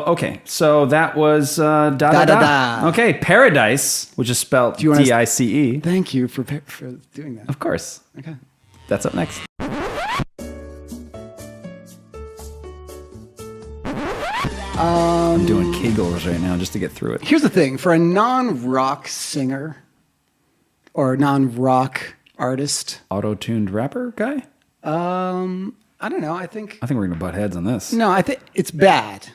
Okay. So that was da da da. Okay, Paradise, which is spelled D-I-C-E. Thank you for doing that. Of course. Okay. That's up next. I'm doing Kegels right now just to get through it. Here's the thing. For a non-rock singer or non-rock artist, Auto-tuned rapper guy? I don't know. I think I think we're gonna butt heads on this. no. I think it's bad.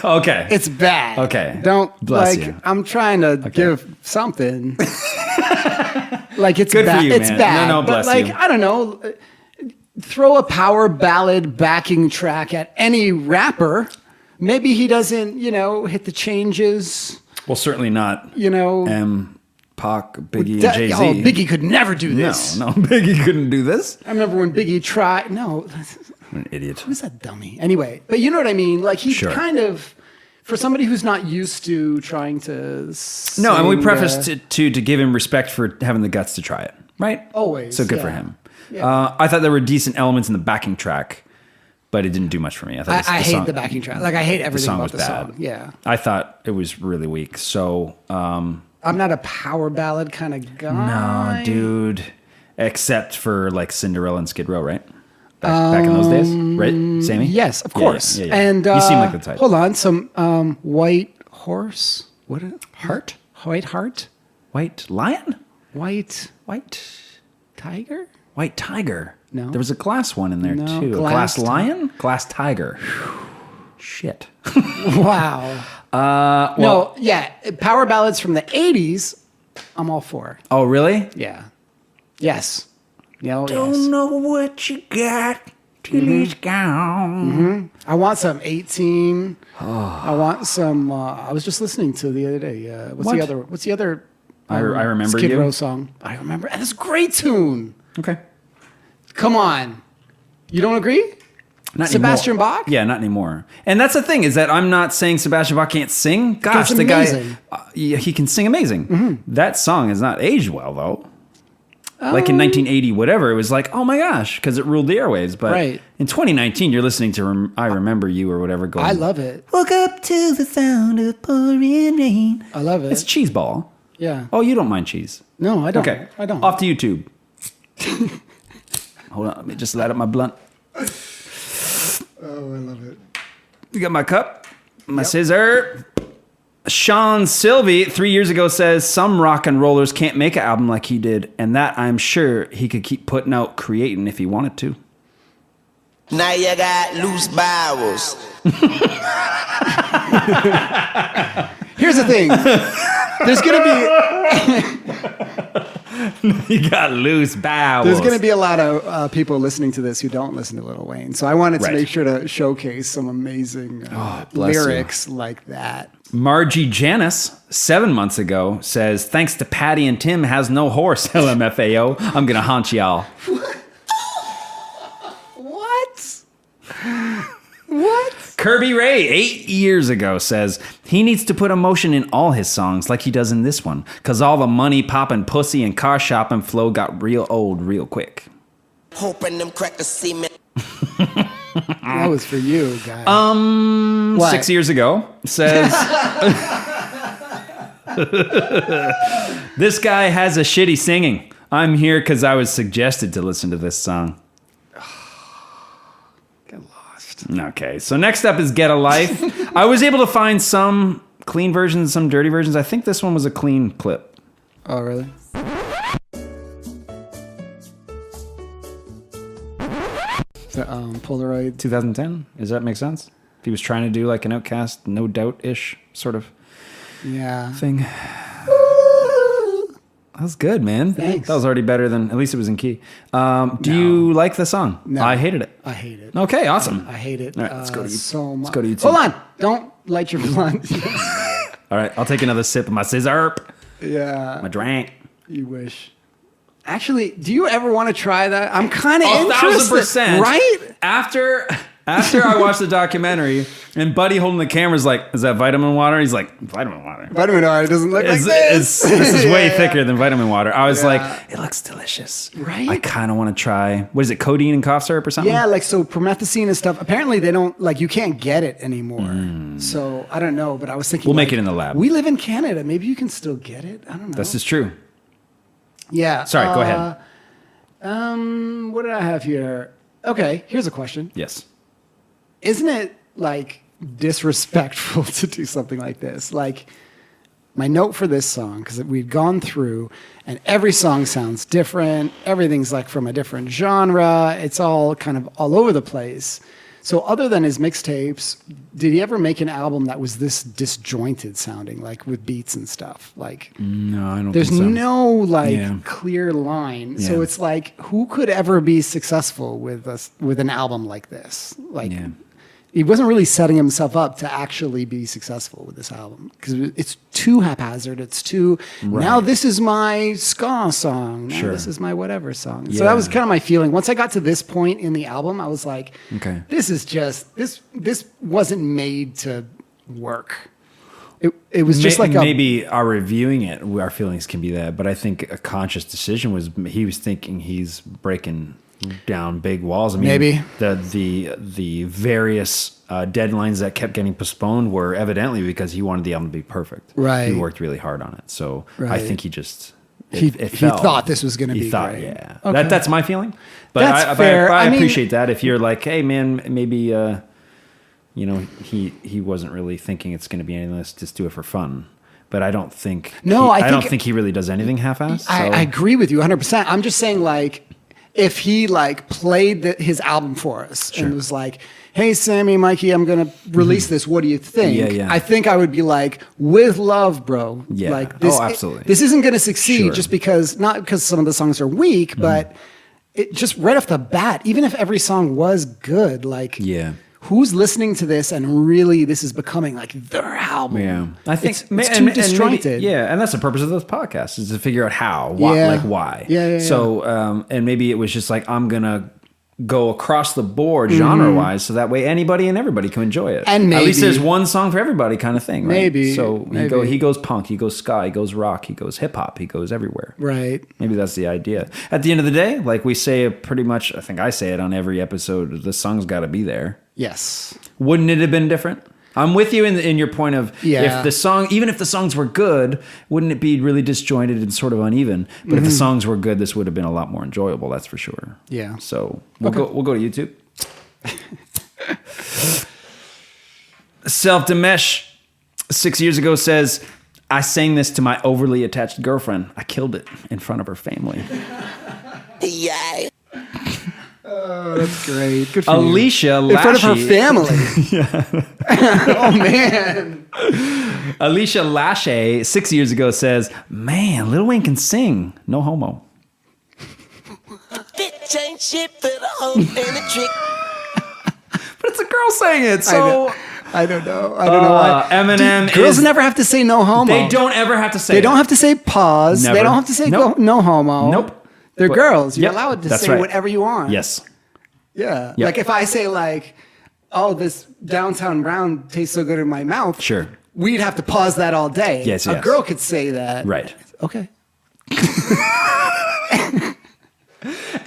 Okay. It's bad. Okay. Don't Bless like. you. I'm trying to give something. Like it's Good for bad. you, It's man. bad. No, but bless like you. I don't know. Throw a power ballad backing track at any rapper. Maybe he doesn't, hit the changes. Well, certainly not. M, Pac, Biggie, and Jay-Z. Oh, Biggie could never do this. No, Biggie couldn't do this. I remember when Biggie tried. No, What an idiot. who's that dummy? Anyway, but you know what I mean. Like he Sure. kind of, for somebody who's not used to trying to. No, and we sing, prefaced it to give him respect for having the guts to try it, right? Always, So good for yeah. him. Yeah. I thought there were decent elements in the backing track, but it didn't do much for me. I hate the backing track. Like I hate everything song about was the bad. song. Yeah, I thought it was really weak. So, I'm not a power ballad kind of guy. no, dude. Except for like Cinderella and Skid Row, right? Back in those days, right, Sammy? Yes, of course. Yeah. And you seem like the type. Hold on, some white horse. What? Heart? White heart. White lion? White White tiger. White tiger. No. There was a glass one in there No, too. glass Glass lion? Glass tiger. Shit. Wow. No, yeah, power ballads from the '80s. I'm all for. Oh, really? Yeah. Yes. Yeah. Don't know what you got till it's gone. I want some 18. I want some. I was just listening to the other day. What's the other? I Remember Skid You? Row song. I remember. And it's a great tune. Okay. Come on. You don't agree? Not Sebastian anymore. Bach? Yeah, not anymore. And that's the thing is that I'm not saying Sebastian Bach can't sing. Gosh, He's the amazing. guy, he can sing amazing. That song has not aged well though. Like in 1980, whatever, it was like, oh my gosh, because it ruled the airwaves. But Right. in 2019, you're listening to I Remember You or whatever. Going, I love it. Woke up to the sound of pouring rain. I love it. It's cheeseball. Yeah. Oh, you don't mind cheese. No, I don't. Okay. I don't. Off to YouTube. Hold on, let me just light up my blunt. Oh, I love it. You got my cup, my scissor. Sean Sylvie 3 years ago says some rock and rollers can't make an album like he did, and that I'm sure he could keep putting out, creating if he wanted to. Now you got loose bowels. Here's the thing. There's gonna You got loose bowels. There's going to be a lot of people listening to this who don't listen to Lil Wayne. So I wanted to Right. make sure to showcase some amazing bless you. lyrics like that. Margie Janis 7 months ago says, thanks to Patty and Tim has no horse, LMFAO. I'm going to haunt y'all. What? What? Kirby Ray 8 years ago says he needs to put emotion in all his songs like he does in this one, because all the money popping pussy and car shopping flow got real old real quick. Hoping them crackers see me. That was for you, guy. What? 6 years ago says this guy has a shitty singing. I'm here because I was suggested to listen to this song. Get lost. Okay, so next up is Get a Life. I was able to find some clean versions, some dirty versions. I think this one was a clean clip. Oh, really? The Polaroid. 2010? Does that make sense? If he was trying to do like an Outcast, No Doubt-ish sort of Yeah. thing. That was good, man. Thanks. That was already better than, at least it was in key. Do you like the song? No. I hated it. I hate it. Okay, awesome. I hate it All right, let's go to you. so much. Let's go to YouTube. Hold on. Don't light your blunt. All right, I'll take another sip of my scissor. Yeah. My drink. You wish. Actually, do you ever want to try that? I'm kind of interested. 1,000%. Right? After I watched the documentary and Buddy holding the camera is like, is that vitamin water? He's like, vitamin water. Vitamin water doesn't look like this. This is way Yeah. thicker than vitamin water. I was Yeah. like, it looks delicious. Right? I kind of want to try, what is it, codeine and cough syrup or something? Yeah, like so promethazine and stuff. Apparently they don't, like you can't get it anymore. So I don't know, but I was thinking We'll like, make it in the lab. We live in Canada. Maybe you can still get it. I don't know. This is true. Yeah. Sorry, go ahead. What did I have here? Okay, here's a question. Yes. Isn't it like disrespectful to do something like this? Like my note for this song, because we'd gone through and every song sounds different. Everything's like from a different genre. It's all kind of all over the place. So other than his mixtapes, did he ever make an album that was this disjointed sounding, like with beats and stuff? Like No, I don't there's think so. no like Yeah. clear line. So Yeah. it's like, who could ever be successful with an album like this? Like Yeah. he wasn't really setting himself up to actually be successful with this album because it's too haphazard. It's too, now this is my ska song. Now Sure. this is my whatever song. So Yeah. that was kind of my feeling. Once I got to this point in the album, I was like, Okay. this is just, this wasn't made to work. It was just like maybe our reviewing it, our feelings can be that, but I think a conscious decision was he was thinking he's breaking down big walls. I mean, Maybe. the various deadlines that kept getting postponed were evidently because he wanted the album to be perfect. Right. He worked really hard on it, so I Right. think he just He fell. thought this was gonna He be thought, great. yeah. Okay. That's my feeling. But That's fair. I I mean- appreciate that. If you're like, hey man, maybe you know, he wasn't really thinking it's going to be anything. Let's just do it for fun. But I don't think. No, I don't think- think he really does anything half-assed. So. I agree with you 100%. I'm just saying, like, if he like played his album for us and was like, "Hey, Sammy, Mikey, I'm gonna release this. What do you think?" Yeah, yeah. I think I would be like, "With love, bro." Yeah. Like this. Oh, absolutely. This isn't gonna succeed Sure. just because not because some of the songs are weak, but it just right off the bat. Even if every song was good, like Yeah. who's listening to this and really this is becoming like their album? Yeah, I think it's too disjointed. Yeah, and that's the purpose of this podcast is to figure out how, why, Yeah. like why. Yeah. So, and maybe it was just like I'm gonna go across the board genre wise, so that way anybody and everybody can enjoy it. And at least maybe- there's one song for everybody, kind of thing. Right? Maybe, So maybe. he goes punk, he goes ska, he goes rock, he goes hip hop, he goes everywhere. Right. Maybe that's the idea. At the end of the day, like we say pretty much, I think I say it on every episode, the song's got to be there. Yes. Wouldn't it have been different? I'm with you in your point of Yeah. if the song, even if the songs were good, wouldn't it be really disjointed and sort of uneven? But if the songs were good, this would have been a lot more enjoyable. That's for sure. Yeah. So we'll go to YouTube. Self Demesh 6 years ago says, "I sang this to my overly attached girlfriend. I killed it in front of her family." Yeah. Oh, that's great. Good for Alicia you. In front of her Lashy- family. Oh, man. Alicia Lachey 6 years ago says, "Man, Lil Wayne can sing. No homo." Bitch ain't shit for the hoe and the trick. But it's a girl saying it, so I don't know. I don't know why. Eminem Dude, girls is- never have to say no homo. they don't ever have to say They don't it. have to say pause. Never. They don't have to say Nope. no homo. Nope. They're But- girls. You're Yep, allowed to that's say right. whatever you want. Yes. Yeah. Yep. Like if I say like, oh, this downtown brown tastes so good in my mouth. Sure. We'd have to pause that all day. Yes, A yes. girl could say that. Right. Okay.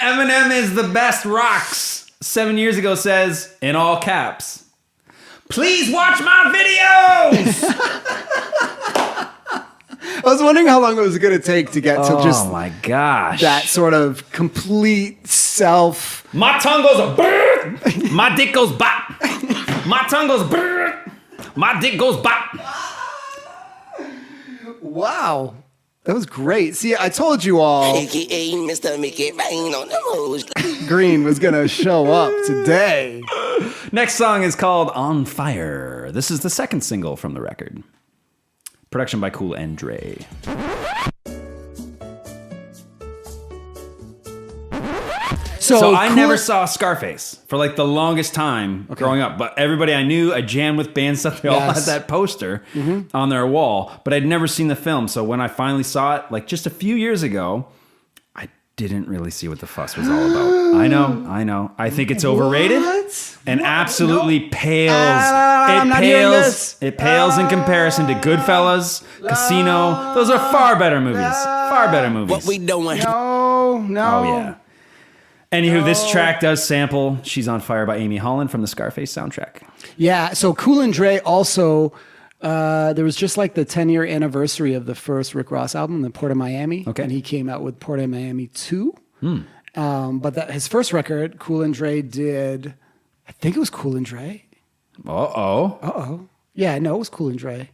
Eminem is the best rocks 7 years ago says, in all caps, please watch my videos! I was wondering how long it was going to take to get to just my gosh. that sort of complete self. My tongue goes brrr, my dick goes bop. My tongue goes brrr, my dick goes bop. Wow. That was great. See, I told you all AKA Mr. Make It Rain on the hoes. Green was going to show up today. Next song is called On Fire. This is the second single from the record. Production by Cool and Dre. So I never saw Scarface for like the longest time growing up, but everybody I knew, I jammed with band stuff. They all had that poster on their wall, but I'd never seen the film. So when I finally saw it, like just a few years ago, I didn't really see what the fuss was all about. I know. I think it's overrated and absolutely pales. It pales in comparison to Goodfellas, Casino. Those are far better movies. What we doing? No. Oh, yeah. Anywho, this track does sample She's on Fire by Amy Holland from the Scarface soundtrack. Yeah, so Cool and Dre also, there was just like the 10-year anniversary of the first Rick Ross album, The Port of Miami. Okay. And he came out with Port of Miami 2. But his first record, Cool and Dre did, I think it was Cool and Dre. Yeah, no, it was Cool and Dre.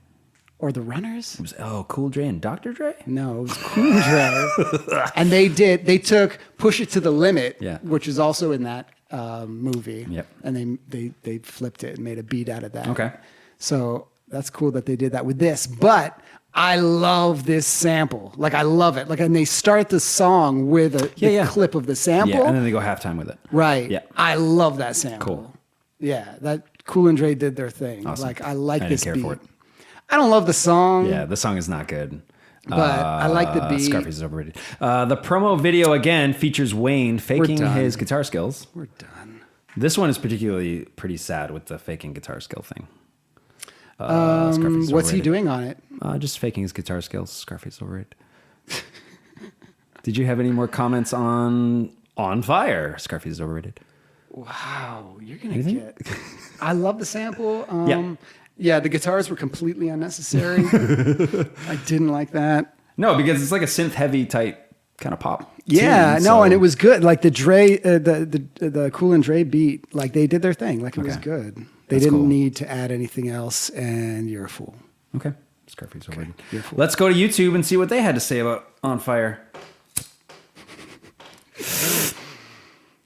Or The Runners? It was Cool Dre and Dr. Dre? No, it was Cool and Dre. And they took Push It to the Limit, which is also in that movie. Yep. And they flipped it and made a beat out of that. Okay. So that's cool that they did that with this. But I love this sample. Like, I love it. Like, and they start the song with a clip of the sample. Yeah, and then they go halftime with it. Right. Yeah. I love that sample. Cool. Yeah, that Cool and Dre did their thing. Awesome. Like, I like I this didn't care beat. for it. I don't love the song. Yeah, the song is not good. But I like the beat. Scarface is overrated. The promo video, again, features Wayne faking his guitar skills. We're done. This one is particularly pretty sad with the faking guitar skill thing. Scarface is What's he overrated. doing on it? Just faking his guitar skills. Scarface is overrated. Did you have any more comments on Fire? Scarface is overrated. Wow, you're going to get... I love the sample. Yeah. Yeah, the guitars were completely unnecessary. I didn't like that. No, because it's like a synth heavy type kind of pop. Yeah, tune, no, and it was good. Like the Dre, the Cool and Dre beat, like they did their thing. Like it was good. They didn't need to add anything else, and you're a fool. Okay, Scarface overrated. You're a fool. Let's go to YouTube and see what they had to say about On Fire.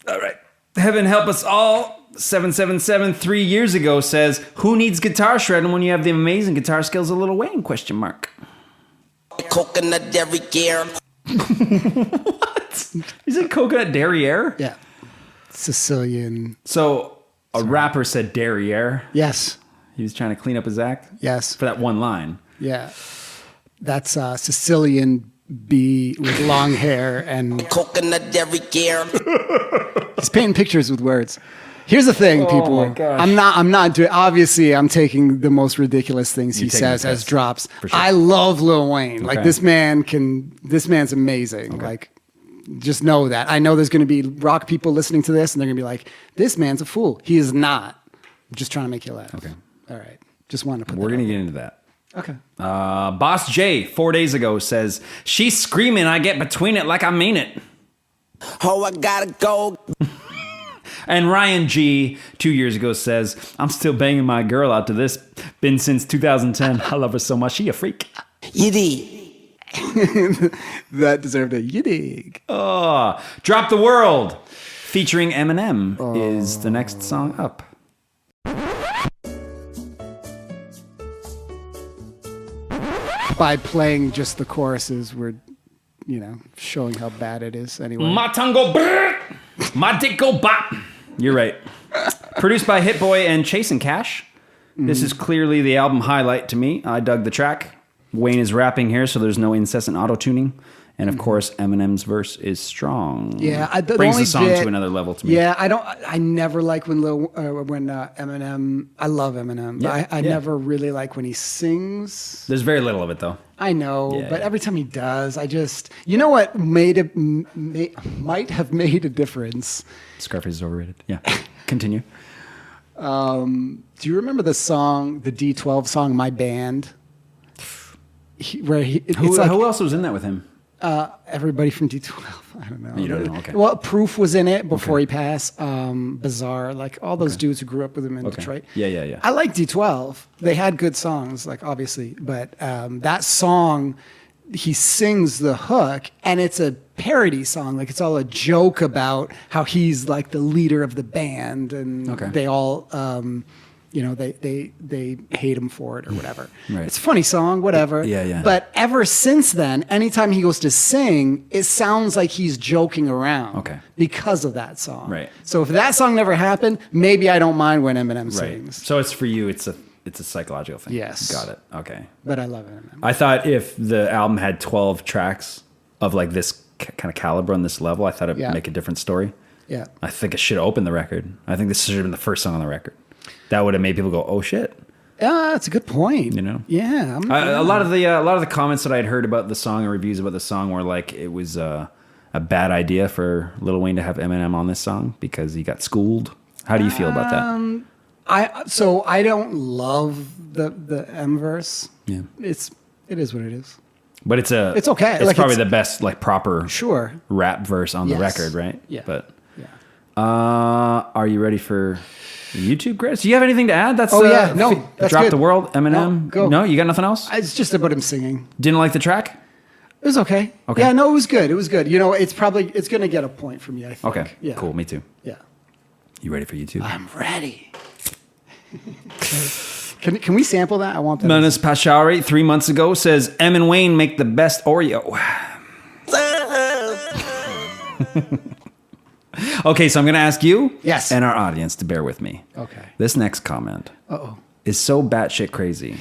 All right, heaven help us all. 777 3 years ago says, who needs guitar shredding when you have the amazing guitar skills of Lil Wayne? ? Coconut derriere. What? Is it coconut derriere? Yeah, Sicilian. So a rapper said derriere. Yes. He was trying to clean up his act. Yes. For that one line. Yeah, that's Sicilian B with long hair and Coconut derriere. he's painting pictures with words. Here's the thing, people. Oh my gosh. I'm not doing. Obviously, I'm taking the most ridiculous things he says as drops. For sure. I love Lil Wayne. Like Okay. this man's amazing. Okay. Like, just know that. I know there's going to be rock people listening to this, and they're going to be like, "This man's a fool." He is not. I'm just trying to make you laugh. Okay. All right. Just want to put. We're that going to out get into that. there. Okay. Boss J, 4 days ago, says, she's screaming, I get between it like I mean it. Oh, I gotta go. And Ryan G, 2 years ago, says, I'm still banging my girl out to this. Been since 2010. I love her so much. She a freak. Yiddy. That deserved a yidig. Oh, Drop the World, featuring Eminem, is the next song up. By playing just the choruses, we're, showing how bad it is anyway. My tongue go brrr, my dick go bop. You're right. Produced by Hit Boy and Chasing Cash. This is clearly the album highlight to me. I dug the track. Wayne is rapping here, so there's no incessant auto-tuning. And of course, Eminem's verse is strong. Yeah, brings the song to another level to me. Yeah, I never like when Eminem. I love Eminem. Yeah, I never really like when he sings. There's very little of it though. I know, Yeah, but yeah. every time he does, you know what might have made a difference. Scarface is overrated. Yeah. Continue. Do you remember the song, the D12 song, "My Band"? Who else was in that with him? Everybody from D12. I don't know. You don't know, okay. Well, Proof was in it before he passed. Bizarre, like all those dudes who grew up with him in Detroit. Yeah. I like D12. They had good songs, like obviously, but that song, he sings the hook, and it's a parody song. Like it's all a joke about how he's like the leader of the band, and they all. They hate him for it or whatever. Right. It's a funny song, whatever. Yeah. But ever since then, anytime he goes to sing, it sounds like he's joking around. Okay. Because of that song. Right. So if that song never happened, maybe I don't mind when Eminem sings. So it's for you. It's a psychological thing. Yes. Got it. Okay. But I love Eminem. I thought if the album had 12 tracks of like this kind of caliber on this level, I thought it'd make a different story. Yeah. I think it should have opened the record. I think this should have been the first song on the record. That would have made people go, "Oh shit!" Yeah, that's a good point. You know? Yeah. A lot of the comments that I had heard about the song and reviews about the song were like it was a bad idea for Lil Wayne to have Eminem on this song because he got schooled. How do you feel about that? I don't love the M verse. Yeah. It is what it is. But it's okay. It's Like, probably the best like proper Sure. rap verse on the record, right? Yeah. But Yeah. are you ready for YouTube credits? Do you have anything to add? That's that's Drop good. the World, Eminem. No, go. No, you got nothing else? It's just about him singing. Didn't like the track? It was okay. Okay. Yeah, no, it was good. It was good. You know, it's going to get a point from me, I think. Okay. Yeah. Cool. Me too. Yeah. You ready for YouTube? I'm ready. Can we sample that? I want that. Menace Pashari 3 months ago says Em and Wayne make the best Oreo. Okay, so I'm going to ask you and our audience to bear with me. Okay. This next comment Uh-oh. is so batshit crazy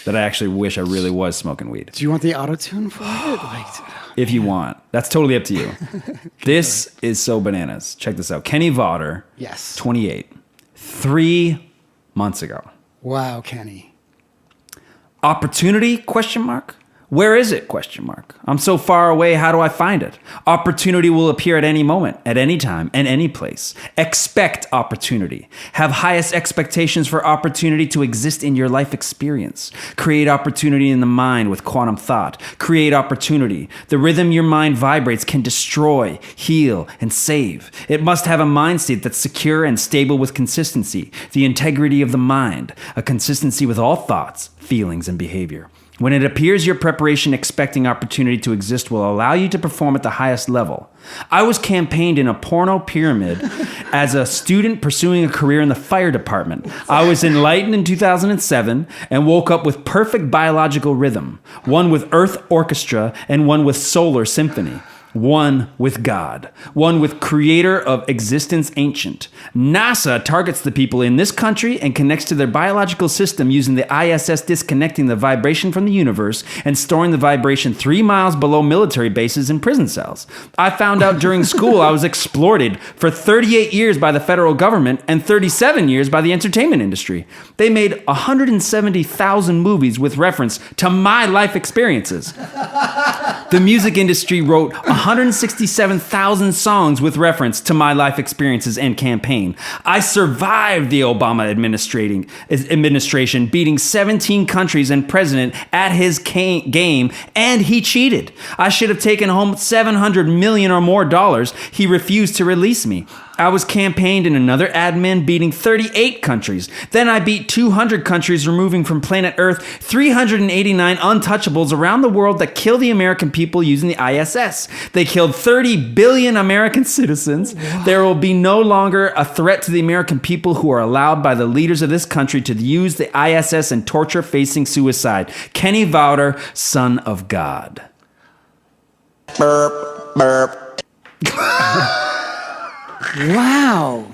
that I actually wish I really was smoking weed. Do you want the auto-tune for it? If you want. That's totally up to you. This is so bananas. Check this out. Kenny Vaughter, Yes. 28, 3 months ago. Wow, Kenny. Opportunity? ? Where is it ? I'm so far away, how do I find it? Opportunity will appear at any moment, at any time, and any place. Expect opportunity. Have highest expectations for opportunity to exist in your life experience. Create opportunity in the mind with quantum thought. Create opportunity. The rhythm your mind vibrates can destroy, heal, and save. It must have a mind state that's secure and stable with consistency. The integrity of the mind. A consistency with all thoughts, feelings, and behavior. When it appears your preparation expecting opportunity to exist will allow you to perform at the highest level. I was campaigned in a porno pyramid as a student pursuing a career in the fire department. I was enlightened in 2007 and woke up with perfect biological rhythm, one with earth orchestra and one with solar symphony. One with God, one with creator of existence ancient. NASA targets the people in this country and connects to their biological system using the ISS disconnecting the vibration from the universe and storing the vibration 3 miles below military bases and prison cells. I found out during school I was exploited for 38 years by the federal government and 37 years by the entertainment industry. They made 170,000 movies with reference to my life experiences. The music industry wrote 167,000 songs with reference to my life experiences and campaign. I survived the Obama administration, beating 17 countries and president at his game, and he cheated. I should have taken home $700 million or more dollars. He refused to release me. I was campaigned in another admin, beating 38 countries. Then I beat 200 countries, removing from planet Earth 389 untouchables around the world that kill the American people using the ISS. They killed 30 billion American citizens. Wow. There will be no longer a threat to the American people who are allowed by the leaders of this country to use the ISS and torture facing suicide. Kenny Vaughter, son of God. Burp, burp. Wow.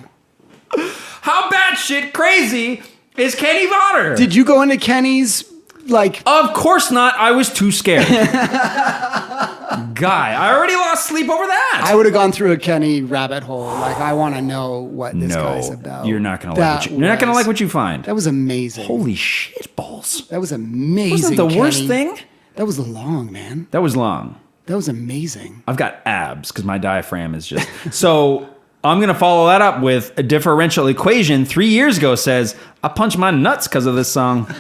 How batshit crazy is Kenny Vaughter? Did you go into Kenny's, like... Of course not. I was too scared. Guy, I already lost sleep over that. I would have gone through a Kenny rabbit hole. Like, I want to know what this guy's about. You're not gonna like. You're not gonna like what you find. That was amazing. Holy shit balls! That was amazing. Wasn't the worst thing? That was long, man. That was long. That was amazing. I've got abs because my diaphragm is just so. I'm going to follow that up with a differential equation 3 years ago says, I punched my nuts because of this song.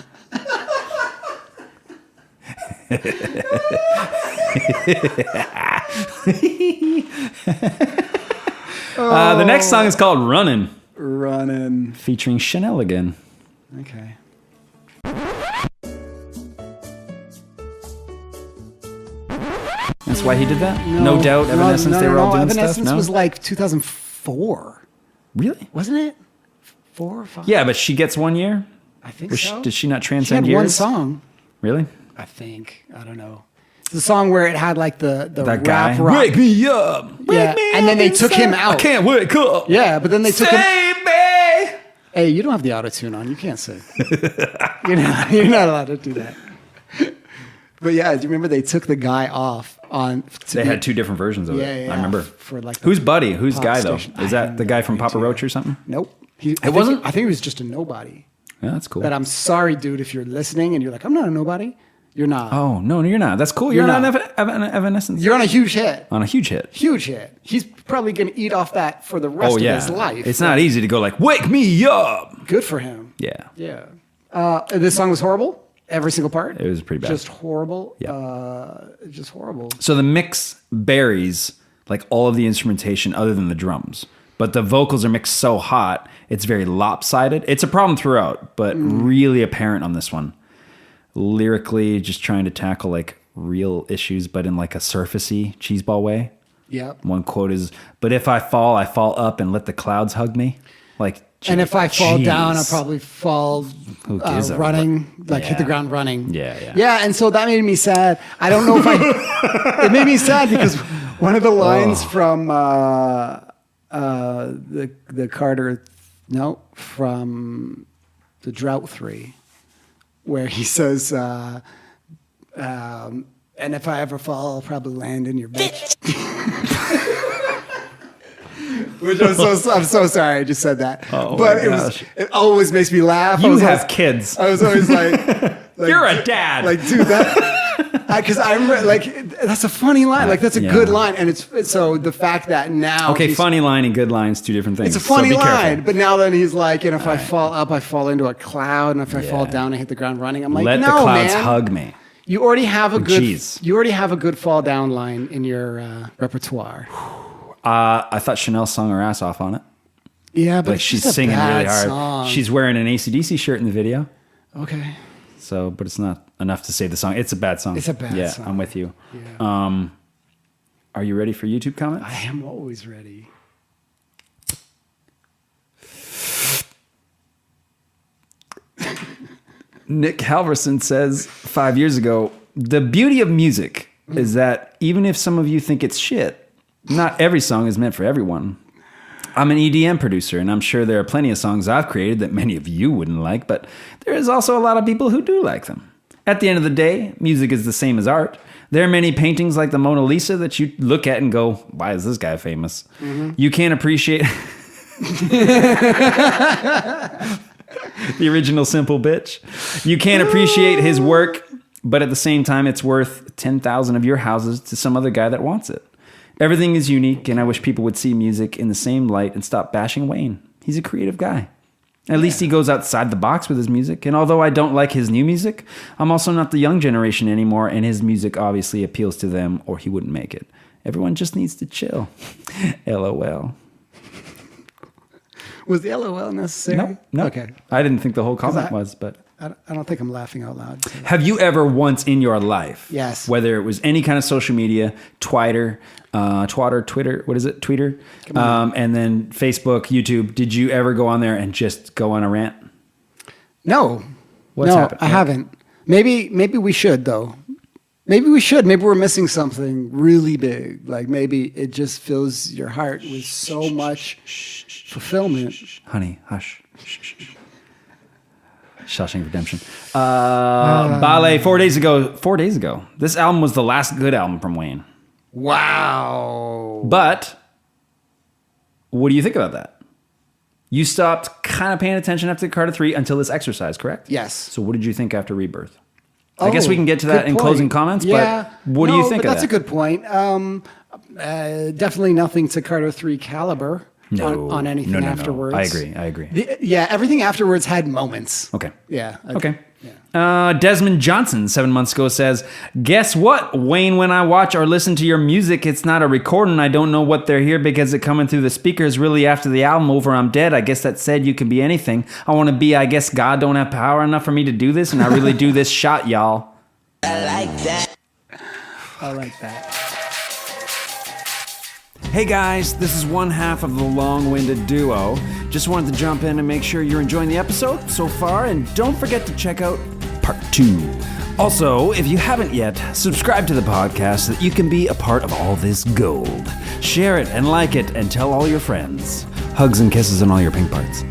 The next song is called Runnin'. Runnin'. Featuring Chanel again. Okay. That's why he did that? No doubt, Evanescence, they were all doing Evanescence stuff? No? was like 2004. Really? Wasn't it? 4 or 5? Yeah, but she gets 1 year? I think Or so. did she not She transcend had years? one song, Really? I think. I don't know. It's the song where it had like the That rap guy? rock. Wake me up! Yeah, and then they took him out. I can't wake up! Yeah, but then they took him. Save me! Hey, you don't have the auto-tune on. You can't sing. You're not allowed to do that. But yeah, do you remember they took the guy off on? They had 2 different versions of it. Yeah, I remember. For like Who's Buddy? Who's pop Guy, though? station. Is I that have the no guy from Papa idea. Roach or something? Nope. It wasn't? I think he was just a nobody. Yeah, that's cool. But I'm sorry, dude, if you're listening and you're like, I'm not a nobody. You're not. Oh, no, you're not. That's cool. You're You're not not. an Evanescence. You're on a huge hit. On a huge hit. Huge hit. He's probably going to eat off that for the rest Oh, yeah. of his life. It's not easy to go like, wake me up! Good for him. Yeah. Yeah. This song was horrible. Every single part. It was pretty bad. Just horrible. Yeah. Just horrible. So the mix buries like all of the instrumentation other than the drums. But the vocals are mixed so hot, it's very lopsided. It's a problem throughout, but really apparent on this one. Lyrically, just trying to tackle like real issues, but in like a surfacey cheeseball way. Yep. One quote is, "But if I fall up and let the clouds hug me." Like, And if I fall jeez. down, I'll probably fall Who gives a running, like hit the Yeah. ground running. Yeah, yeah. Yeah, and so that made me sad. I don't know if I... It made me sad because one of the lines from the Carter... No, from the Drought 3, where he says, and if I ever fall, I'll probably land in your bitch. Which I'm so sorry I just said that. Oh but my gosh. it always makes me laugh. You have kids. I was always like You're a dad. Like, dude, that because I'm like that's a funny line. Like that's a Yeah. good line, and it's so the fact that now Okay, he's- funny line and good lines, 2 different things. It's a funny so be line, careful. but now then he's like, and if I fall up, I fall into a cloud, and if I fall Yeah. down, I hit the ground running. I'm like, Let no, the clouds man. hug me. You already have a good. Jeez. You already have a good fall down line in your repertoire. I thought Chanel sung her ass off on it. Yeah, but Like it's she's just a singing really bad hard. song. She's wearing an AC/DC shirt in the video. Okay. So, but it's not enough to save the song. It's a bad song. It's a bad song. Yeah, I'm with you. Yeah. Are you ready for YouTube comments? I am always ready. Nick Halverson says 5 years ago, the beauty of music is that even if some of you think it's shit, not every song is meant for everyone. I'm an EDM producer, and I'm sure there are plenty of songs I've created that many of you wouldn't like, but there is also a lot of people who do like them. At the end of the day, music is the same as art. There are many paintings like the Mona Lisa that you look at and go, why is this guy famous? You can't appreciate... The original simple bitch. You can't appreciate his work, but at the same time, it's worth 10,000 of your houses to some other guy that wants it. Everything is unique, and I wish people would see music in the same light and stop bashing Wayne. He's a creative guy. At least he goes outside the box with his music, and although I don't like his new music, I'm also not the young generation anymore, and his music obviously appeals to them, or he wouldn't make it. Everyone just needs to chill. LOL. Was the LOL necessary? No. Okay. I didn't think the whole comment I- was, but... I don't think I'm laughing out loud. So. Have you ever once in your life, Yes. whether it was any kind of social media, Twitter, what is it, Twitter, and then Facebook, YouTube, did you ever go on there and just go on a rant? No. What's happened? I haven't. Maybe we should, though. Maybe we should. Maybe we're missing something really big. Like maybe it just fills your heart with so much fulfillment. Honey, hush. Shawshank Redemption. Ballet, 4 days ago. 4 days ago. This album was the last good album from Wayne. Wow. But what do you think about that? You stopped kind of paying attention after Carter 3 until this exercise, correct? Yes. So what did you think after Rebirth? I guess we can get to that in point. closing comments, but what do you think of that? That's a good point. Definitely nothing to Carter 3 caliber on anything afterwards. I agree. Everything afterwards had moments. Okay. Yeah. Okay. Desmond Johnson, 7 months ago, says, guess what, Wayne, when I watch or listen to your music, it's not a recording. I don't know what they're here because it coming through the speakers really after the album over, I'm dead. I guess that said you can be anything. I want to be, I guess God don't have power enough for me to do this, and I really do this shot, y'all. I like that. I like that. Hey guys, this is one half of the long-winded duo. Just wanted to jump in and make sure you're enjoying the episode so far, and don't forget to check out part 2. Also, if you haven't yet, subscribe to the podcast so that you can be a part of all this gold. Share it and like it and tell all your friends. Hugs and kisses on all your pink parts.